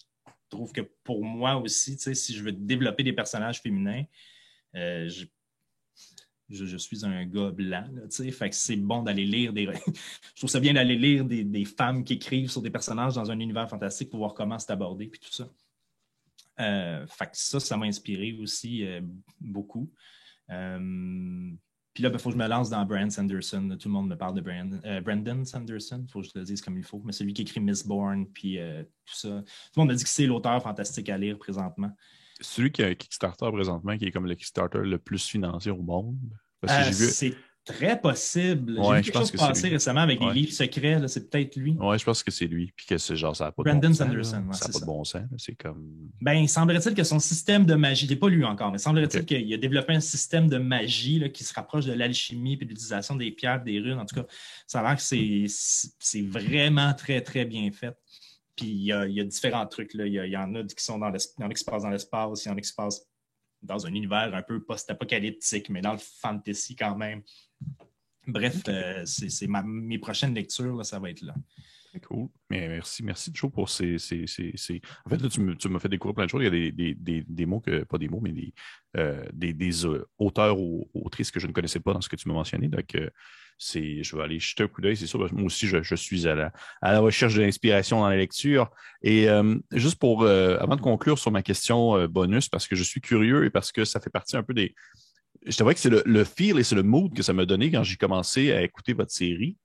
trouve que pour moi aussi, si je veux développer des personnages féminins, je suis un gars blanc, fait que c'est bon d'aller lire je trouve ça bien d'aller lire des femmes qui écrivent sur des personnages dans un univers fantastique pour voir comment c'est abordé, puis tout ça. Fait que ça m'a inspiré aussi beaucoup. Puis là, il faut que je me lance dans Brandon Sanderson. Tout le monde me parle de Brandon Sanderson, il faut que je le dise comme il faut, mais celui qui écrit Mistborn, puis tout ça. Tout le monde me dit que c'est l'auteur fantastique à lire présentement. Celui qui a un Kickstarter présentement, qui est comme le Kickstarter le plus financier au monde. Parce que j'ai vu. C'est très possible. Ouais, J'ai vu je quelque pense chose que c'est passer lui. récemment avec des Ouais. livres secrets. Là, c'est peut-être lui. Ouais, je pense que c'est lui. Puis que c'est genre, ça n'a pas de Brandon bon sens. Sanderson, ouais, Ça n'a c'est pas de ça. bon sens. Là. C'est comme. Ben, semblerait-il que son système de magie, je l'ai pas lu encore, mais semblerait-il Ok. qu'il a développé un système de magie là, qui se rapproche de l'alchimie et de l'utilisation des pierres, des runes. En tout cas, ça a l'air que c'est vraiment très, très bien fait. Puis il y a différents trucs. Là. Il y en a qui sont il y en a qui se passent dans l'espace, il y en a qui se passent dans un univers un peu post-apocalyptique, mais dans le fantasy quand même. Bref, Ok. c'est mes prochaines lectures, là, ça va être là. Très cool. Mais merci Joe pour En fait, là, tu m'as fait découvrir plein de choses. Il y a des mots pas des mots, mais des auteurs ou autrices que je ne connaissais pas dans ce que tu m'as mentionné. Donc, je vais aller jeter un coup d'œil, c'est sûr. Moi aussi, je suis à la recherche de l'inspiration dans la lecture. Et juste avant de conclure sur ma question bonus, parce que je suis curieux et parce que ça fait partie un peu des. Je t'avoue que c'est le feel et c'est le mood que ça m'a donné quand j'ai commencé à écouter votre série.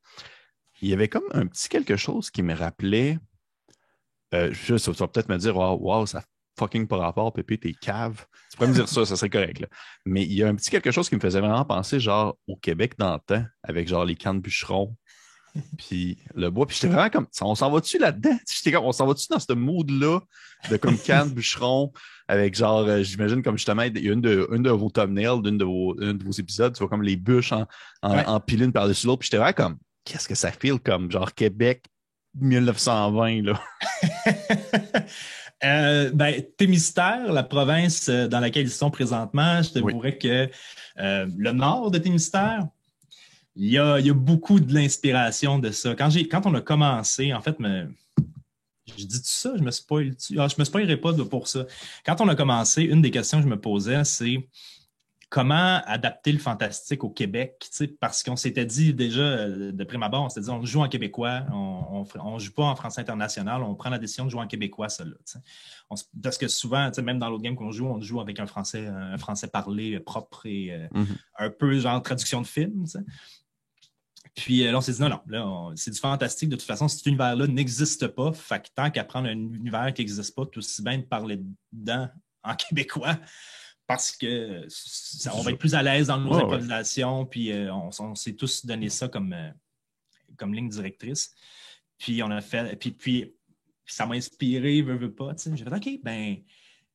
Il y avait comme un petit quelque chose qui me rappelait. Tu vas peut-être me dire, wow, ça fucking pas rapport, Pépé, t'es cave. Tu pourrais me dire ça serait correct. Là. Mais il y a un petit quelque chose qui me faisait vraiment penser, genre, au Québec d'antan, avec genre les camps de bûcherons, puis le bois. Puis j'étais vraiment comme, on s'en va-tu là-dedans? J'étais comme, on s'en va-tu dans ce mood-là de comme camp de bûcherons, avec genre, j'imagine comme justement, il y a une de vos thumbnails, d'un de vos épisodes, tu vois comme les bûches Ouais. empilées une par-dessus l'autre. Puis j'étais vraiment comme, qu'est-ce que ça feel comme genre Québec 1920, là? Témistère, la province dans laquelle ils sont présentement, je te Oui. dirais que le nord de Témistère, il y a beaucoup de l'inspiration de ça. Quand on a commencé, en fait, je dis tout ça, je me spoil. Je me spoilerai pas pour ça. Quand on a commencé, une des questions que je me posais, c'est comment adapter le fantastique au Québec, parce qu'on s'était dit déjà, de prime abord, on s'était dit, on joue en québécois, on joue pas en français international, on prend la décision de jouer en québécois, ça là. Parce que souvent, même dans l'autre game qu'on joue, on joue avec un français parlé propre et Mm-hmm. un peu genre traduction de film. T'sais. Puis là, on s'est dit, non, c'est du fantastique. De toute façon, cet univers-là n'existe pas. Fait que tant qu'à prendre un univers qui n'existe pas, tout aussi bien de parler dedans en québécois parce que on va être plus à l'aise dans nos improvisations. Puis on s'est tous donné ça comme ligne directrice. Puis on a fait. Puis ça m'a inspiré, veux pas. J'ai fait, OK, ben,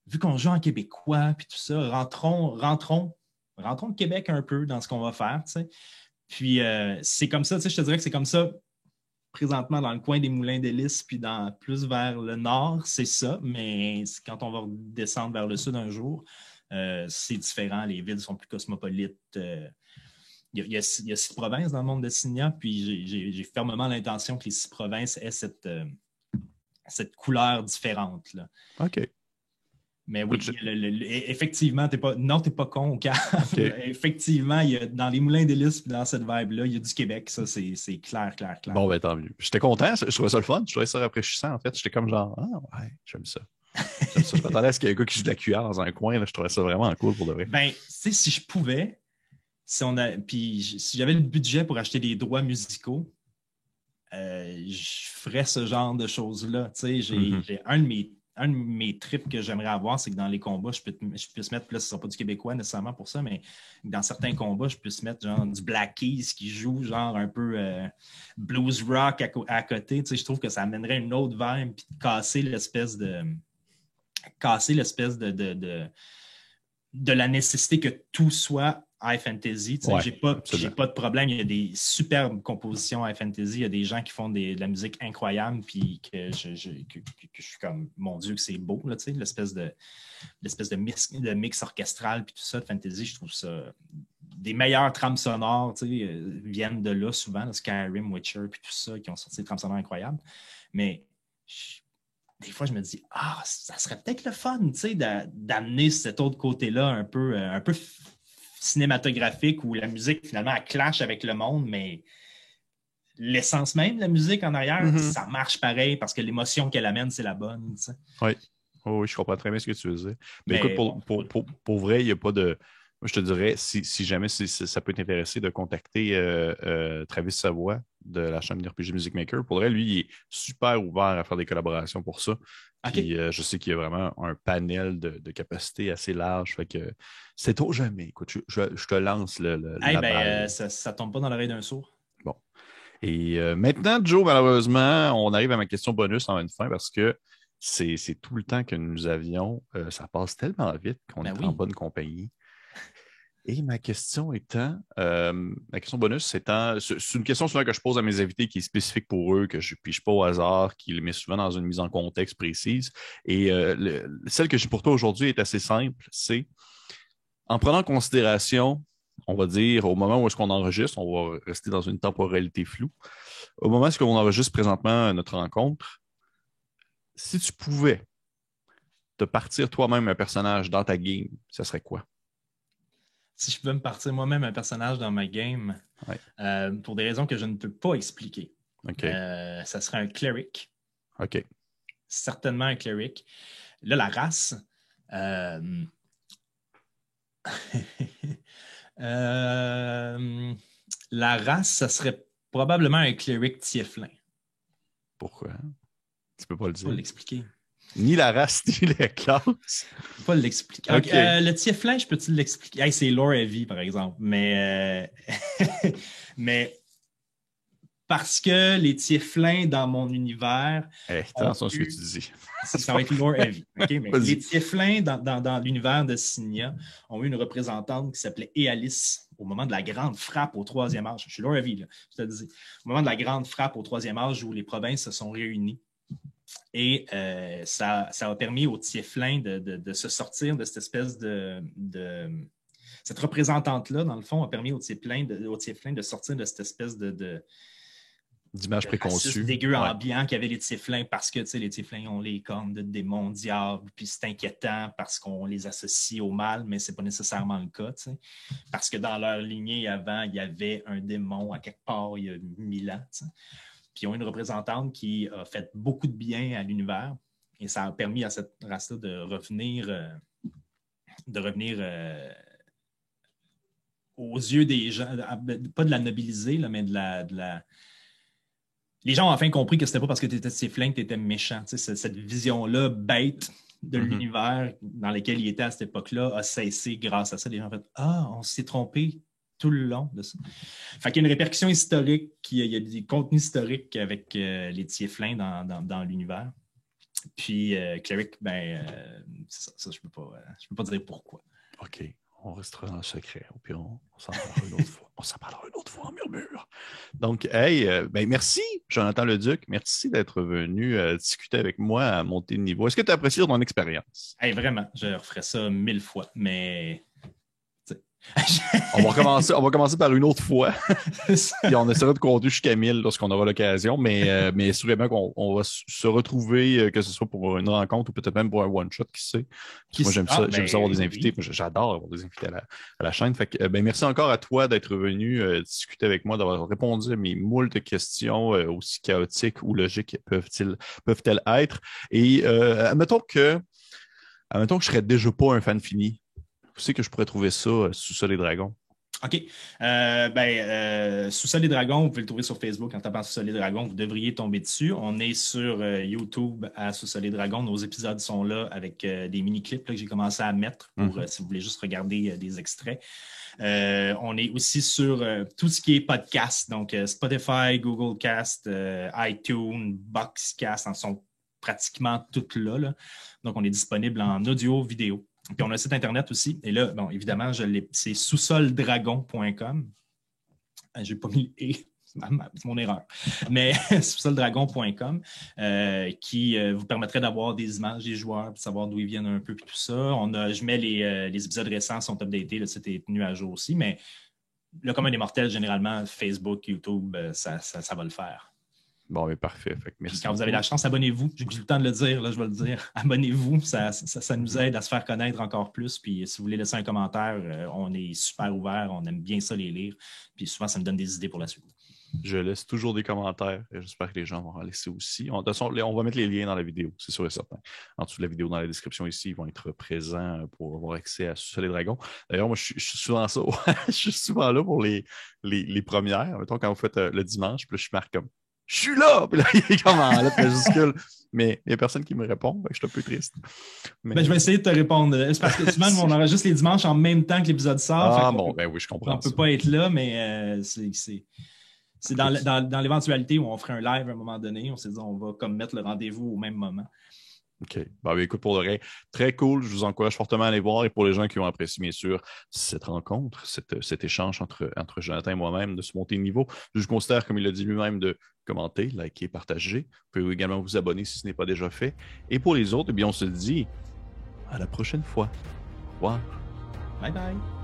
vu qu'on joue en québécois, puis tout ça, rentrons le Québec un peu dans ce qu'on va faire. T'sais. Puis c'est comme ça, je te dirais que c'est comme ça présentement dans le coin des Moulins d'Hélice, puis plus vers le nord, c'est ça. Mais quand on va descendre vers le sud un jour, c'est différent. Les villes sont plus cosmopolites. Il y a 6 provinces dans le monde de Signa, puis j'ai fermement l'intention que les 6 provinces aient cette couleur différente. Là. OK. Mais oui, effectivement, t'es pas con au cas. Okay. Effectivement, dans les Moulins d'Hélice et dans cette vibe-là, il y a du Québec. Ça, c'est clair. Bon, ben tant mieux. J'étais content. Je trouvais ça le fun. Je trouvais ça rafraîchissant, en fait. J'étais comme genre, ah ouais, j'aime ça. Je m'attendais à ce qu'il y ait un gars qui joue de la cuillère dans un coin. Là. Je trouvais ça vraiment cool pour de vrai. Ben, tu sais, si je pouvais, si j'avais le budget pour acheter des droits musicaux, je ferais ce genre de choses-là. Tu sais, j'ai un de mes trips que j'aimerais avoir, c'est que dans les combats, je puisse mettre, là, ce ne sera pas du québécois nécessairement pour ça, mais dans certains combats, je puisse mettre genre du Black Keys qui joue genre un peu blues rock à côté. Tu sais, je trouve que ça amènerait une autre vibe puis casser l'espèce de la nécessité que tout soit high fantasy. Ouais, j'ai pas de problème. Il y a des superbes compositions high fantasy. Il y a des gens qui font de la musique incroyable, puis que je suis comme, mon Dieu, que c'est beau, là, l'espèce de mix orchestral, puis tout ça de fantasy. Je trouve ça. Des meilleures trames sonores viennent de là souvent, là, Skyrim, Witcher, puis tout ça, qui ont sorti des trames sonores incroyables. Mais des fois, je me dis, ça serait peut-être le fun, d'amener cet autre côté-là un peu cinématographique où la musique, finalement, elle clash avec le monde, mais l'essence même de la musique en arrière, ça marche pareil parce que l'émotion qu'elle amène, c'est la bonne. Oui. Oh, oui, je comprends très bien ce que tu veux dire. Mais écoute, pour vrai, il n'y a pas de... Moi, je te dirais, si jamais ça peut t'intéresser de contacter Travis Savoie de la chaîne RPG Music Maker. Pour vrai, lui, il est super ouvert à faire des collaborations pour ça. Okay. Puis je sais qu'il y a vraiment un panel de capacités assez large. Fait que c'est tôt jamais. Écoute, je te lance la balle. Ça tombe pas dans l'oreille d'un sourd. Bon. Et maintenant, Joe, malheureusement, on arrive à ma question bonus en une fin parce que c'est tout le temps que nous avions. Ça passe tellement vite qu'on est en bonne compagnie. Et ma question bonus, c'est une question souvent que je pose à mes invités qui est spécifique pour eux, que je ne pige pas au hasard, qui les met souvent dans une mise en contexte précise. Et celle que j'ai pour toi aujourd'hui est assez simple, c'est en prenant en considération, on va dire, au moment où est-ce qu'on enregistre, on va rester dans une temporalité floue, au moment où on enregistre présentement notre rencontre, si tu pouvais te partir toi-même un personnage dans ta game, ça serait quoi? Si je pouvais me partir moi-même un personnage dans ma game, Ouais. pour des raisons que je ne peux pas expliquer, OK. ça serait un cleric. OK. Certainement un cleric. Là, la race... la race, ça serait probablement un cleric tieflin. Pourquoi? Tu peux pas le Je peux dire. pas l'expliquer. Ni la race, ni la classe. Je peux pas l'expliquer. OK. Le tieflin, je peux-tu l'expliquer? Hey, c'est lore heavy, par exemple. Mais, mais parce que les tieflins dans mon univers... attention à ce que tu dis. Ça va être lore heavy. Okay? Mais Vas-y. les tieflins dans l'univers de Signia ont eu une représentante qui s'appelait Ealice au moment de la grande frappe au troisième âge. Je suis lore heavy, là, je te le dis. Au moment de la grande frappe au troisième âge où les provinces se sont réunies. Et ça a permis aux tieflins de se sortir de cette espèce cette représentante-là, dans le fond, a permis aux tieflins de sortir de cette espèce d'image préconçue. Dégueu ambiant qu'il y avait les tieflins parce que les tieflins ont les cornes de démons diables, puis c'est inquiétant parce qu'on les associe au mal, mais c'est pas nécessairement le cas. T'sais. Parce que dans leur lignée avant, il y avait un démon à quelque part il y a 1000 ans. T'sais. Puis ils ont une représentante qui a fait beaucoup de bien à l'univers et ça a permis à cette race-là de revenir aux yeux des gens, pas de la nobiliser, là, mais de la... Les gens ont enfin compris que c'était pas parce que tu étais tieflin que tu étais méchant. Cette vision-là bête de l'univers dans lequel il était à cette époque-là a cessé grâce à ça. Les gens ont fait « Ah, on s'est trompé tout le long de ça. » Fait qu'il y a une répercussion historique, il y a des contenus historiques avec les tieflins dans l'univers. Puis Cleric, c'est ça, je peux pas dire pourquoi. OK. On restera dans le secret. Au pire, on s'en parlera une autre fois. On s'en parlera une autre fois en murmure. Donc, hey, merci, Jonathan Leduc. Merci d'être venu discuter avec moi à monter de niveau. Est-ce que tu as apprécié ton expérience? Hey, vraiment, je referais ça 1000 fois, mais... on va commencer par une autre fois. Et on essaiera de compter jusqu'à 1000 lorsqu'on aura l'occasion, mais sûrement qu'on va se retrouver, que ce soit pour une rencontre ou peut-être même pour un one-shot, qui sait. Moi, j'aime ça avoir des invités. Oui. J'adore avoir des invités à la chaîne. Fait que, merci encore à toi d'être venu discuter avec moi, d'avoir répondu à mes moultes questions, aussi chaotiques ou logiques peuvent-elles être. Et admettons que je serais déjà pas un fan fini. Où c'est que je pourrais trouver ça, Sous-sol et Dragons? OK. Sous-sol et Dragons, vous pouvez le trouver sur Facebook en tapant Sous-sol et Dragons. Vous devriez tomber dessus. On est sur YouTube à Sous-sol et Dragons. Nos épisodes sont là avec des mini-clips que j'ai commencé à mettre pour si vous voulez juste regarder des extraits. On est aussi sur tout ce qui est podcast, donc Spotify, Google Cast, iTunes, Boxcast, en sont pratiquement toutes là. Donc, on est disponible en audio, vidéo. Puis on a un site internet aussi. Et là, bon, évidemment, c'est sous-soldragon.com. J'ai pas mis le « et », c'est mon erreur. Mais sous-soldragon.com qui vous permettrait d'avoir des images des joueurs, de savoir d'où ils viennent un peu, puis tout ça. Je mets les épisodes récents sont updatés, le site est tenu à jour aussi, mais le commun des mortels, généralement, Facebook, YouTube, ça va le faire. Bon, mais parfait. Fait que merci. Quand vous avez la chance, abonnez-vous. J'ai eu le temps de le dire, là, je vais le dire. Abonnez-vous, ça nous aide à se faire connaître encore plus. Puis si vous voulez laisser un commentaire, on est super ouvert, on aime bien ça les lire. Puis souvent, ça me donne des idées pour la suite. Je laisse toujours des commentaires et j'espère que les gens vont en laisser aussi. De toute façon, on va mettre les liens dans la vidéo, c'est sûr et certain. En dessous de la vidéo, dans la description ici, ils vont être présents pour avoir accès à Sous-sol et Dragons. D'ailleurs, moi, je suis souvent ça. Je suis souvent là pour les premières. Mettons, quand vous faites le dimanche, puis là, je marque comme « Je suis là! » Puis là, il est comme en lettres majuscules. Mais il n'y a personne qui me répond. Je suis un peu triste. Mais... je vais essayer de te répondre. C'est parce que souvent, on enregistre les dimanches en même temps que l'épisode sort. Ah bon, oui, je comprends. On ne peut pas être là, mais c'est dans l'éventualité où on ferait un live à un moment donné. On s'est dit on va comme mettre le rendez-vous au même moment. OK. Écoute, pour l'oreille, très cool. Je vous encourage fortement à aller voir. Et pour les gens qui ont apprécié, bien sûr, cette rencontre, cet échange entre Jonathan et moi-même, de se monter de niveau, je vous considère, comme il l'a dit lui-même, de commenter, liker, partager. Vous pouvez également vous abonner si ce n'est pas déjà fait. Et pour les autres, eh bien, on se dit à la prochaine fois. Au revoir. Bye bye.